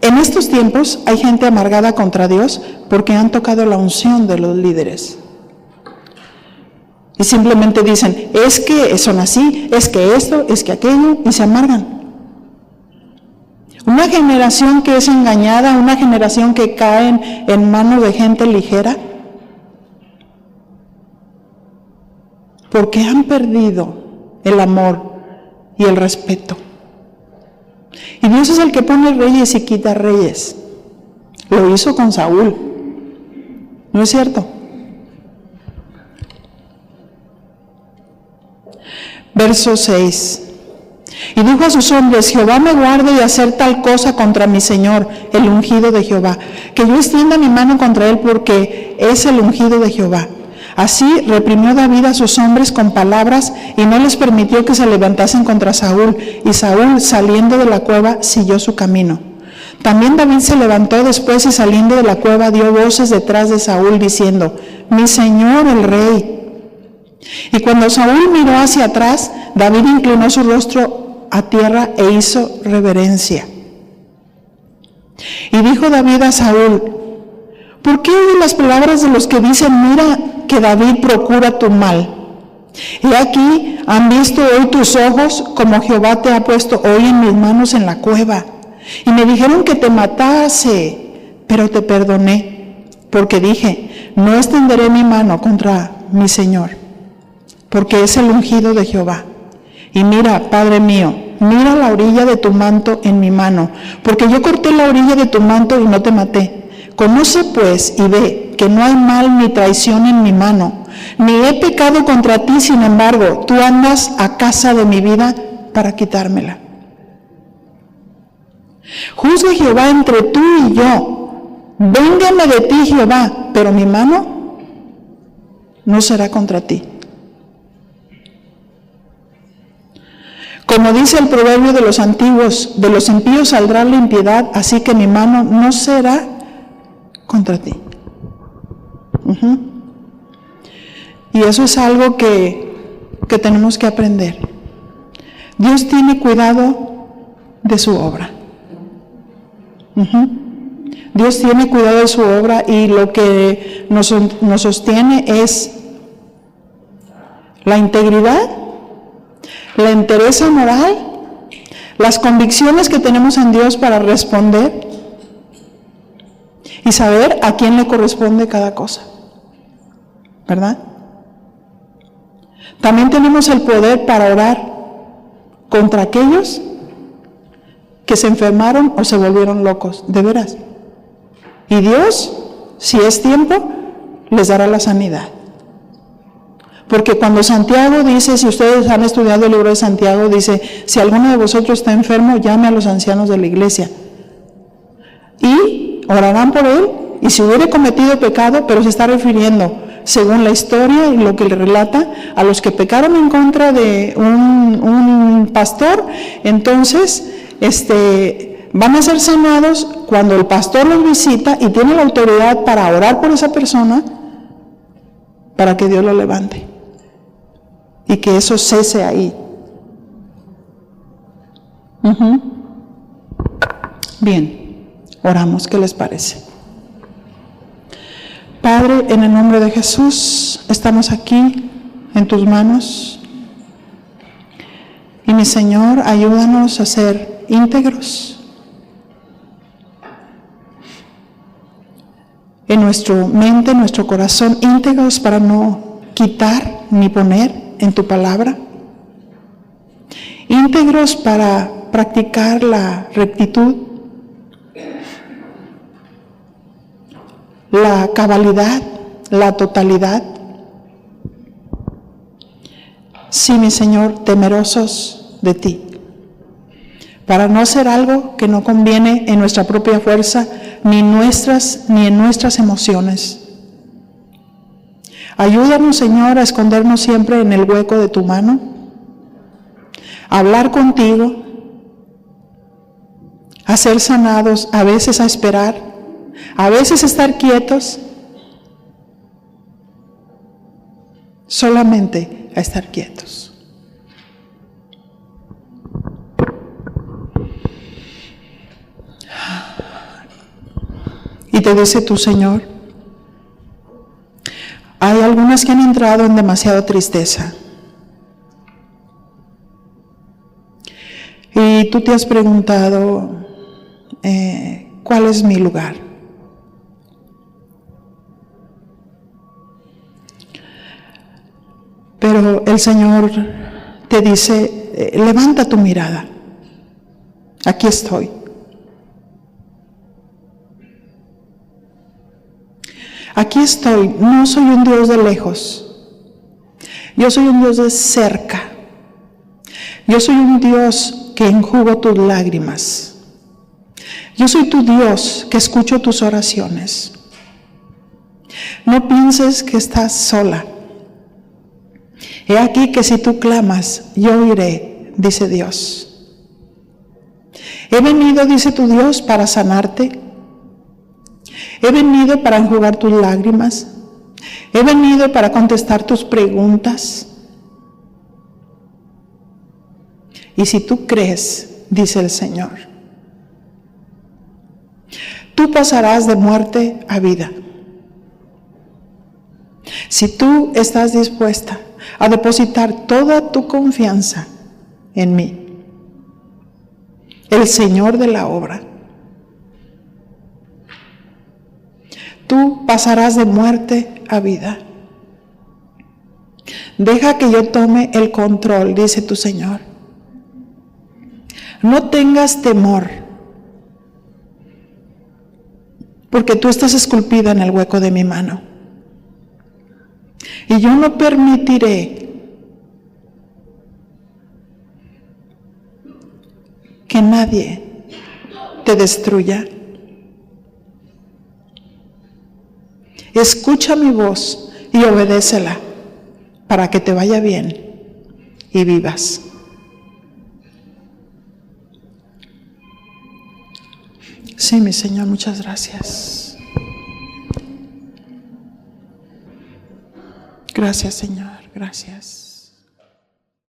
En estos tiempos hay gente amargada contra Dios porque han tocado la unción de los líderes. Y simplemente dicen: es que son así, es que esto, es que aquello, y se amargan. Una generación que es engañada, una generación que cae en manos de gente ligera, porque han perdido el amor y el respeto. Y Dios es el que pone reyes y quita reyes. Lo hizo con Saúl. ¿No es cierto? Verso 6. Y dijo a sus hombres: Jehová me guarde de hacer tal cosa contra mi Señor, el ungido de Jehová, que yo extienda mi mano contra él, porque es el ungido de Jehová. Así reprimió David a sus hombres con palabras y no les permitió que se levantasen contra Saúl. Y Saúl, saliendo de la cueva, siguió su camino. También David se levantó después y saliendo de la cueva dio voces detrás de Saúl diciendo: mi Señor el rey. Y cuando Saúl miró hacia atrás, David inclinó su rostro a tierra e hizo reverencia. Y dijo David a Saúl: ¿por qué oyes las palabras de los que dicen: mira que David procura tu mal? He aquí, han visto hoy tus ojos como Jehová te ha puesto hoy en mis manos en la cueva. Y me dijeron que te matase, pero te perdoné, porque dije: no extenderé mi mano contra mi Señor, porque es el ungido de Jehová. Y mira, Padre mío, mira la orilla de tu manto en mi mano, porque yo corté la orilla de tu manto y no te maté. Conoce pues y ve que no hay mal ni traición en mi mano, ni he pecado contra ti, sin embargo, tú andas a casa de mi vida para quitármela. Juzgue Jehová entre tú y yo, véngame de ti Jehová, pero mi mano no será contra ti. Como dice el proverbio de los antiguos: de los impíos saldrá la impiedad, así que mi mano no será contra ti. Y eso es algo que tenemos que aprender. Dios tiene cuidado de su obra. Dios tiene cuidado de su obra, y lo que nos sostiene es la integridad, la entereza moral, las convicciones que tenemos en Dios para responder y saber a quién le corresponde cada cosa, ¿verdad? También tenemos el poder para orar contra aquellos que se enfermaron o se volvieron locos, de veras. Y Dios, si es tiempo, les dará la sanidad. Porque cuando Santiago dice, si ustedes han estudiado el libro de Santiago, dice: si alguno de vosotros está enfermo, llame a los ancianos de la iglesia y orarán por él, y si hubiere cometido pecado, pero se está refiriendo, según la historia y lo que le relata, a los que pecaron en contra de un pastor, entonces van a ser sanados cuando el pastor los visita y tiene la autoridad para orar por esa persona, para que Dios lo levante y que eso cese ahí. Bien, oramos. ¿Qué les parece? Padre, en el nombre de Jesús, estamos aquí en tus manos. Y mi Señor, ayúdanos a ser íntegros en nuestra mente, en nuestro corazón, íntegros para no quitar ni poner en tu palabra, íntegros para practicar la rectitud, la cabalidad, la totalidad. Sí, mi Señor, temerosos de ti, para no hacer algo que no conviene en nuestra propia fuerza, ni en nuestras emociones. Ayúdanos, Señor, a escondernos siempre en el hueco de tu mano, a hablar contigo, a ser sanados, a veces a esperar, a veces a estar quietos, solamente a estar quietos. Y te dice tu Señor: hay algunas que han entrado en demasiada tristeza. Y tú te has preguntado, ¿cuál es mi lugar? Pero el Señor te dice, levanta tu mirada. Aquí estoy. Aquí estoy. No soy un Dios de lejos. Yo soy un Dios de cerca. Yo soy un Dios que enjugo tus lágrimas. Yo soy tu Dios que escucho tus oraciones. No pienses que estás sola. He aquí que si tú clamas, yo oiré, dice Dios. He venido, dice tu Dios, para sanarte. He venido para enjugar tus lágrimas. He venido para contestar tus preguntas. Y si tú crees, dice el Señor, tú pasarás de muerte a vida. Si tú estás dispuesta a depositar toda tu confianza en mí, el Señor de la obra, tú pasarás de muerte a vida. Deja que yo tome el control, dice tu Señor. No tengas temor, porque tú estás esculpida en el hueco de mi mano. Y yo no permitiré que nadie te destruya. Escucha mi voz y obedécela para que te vaya bien y vivas. Sí, mi Señor, muchas gracias. Gracias, Señor, gracias.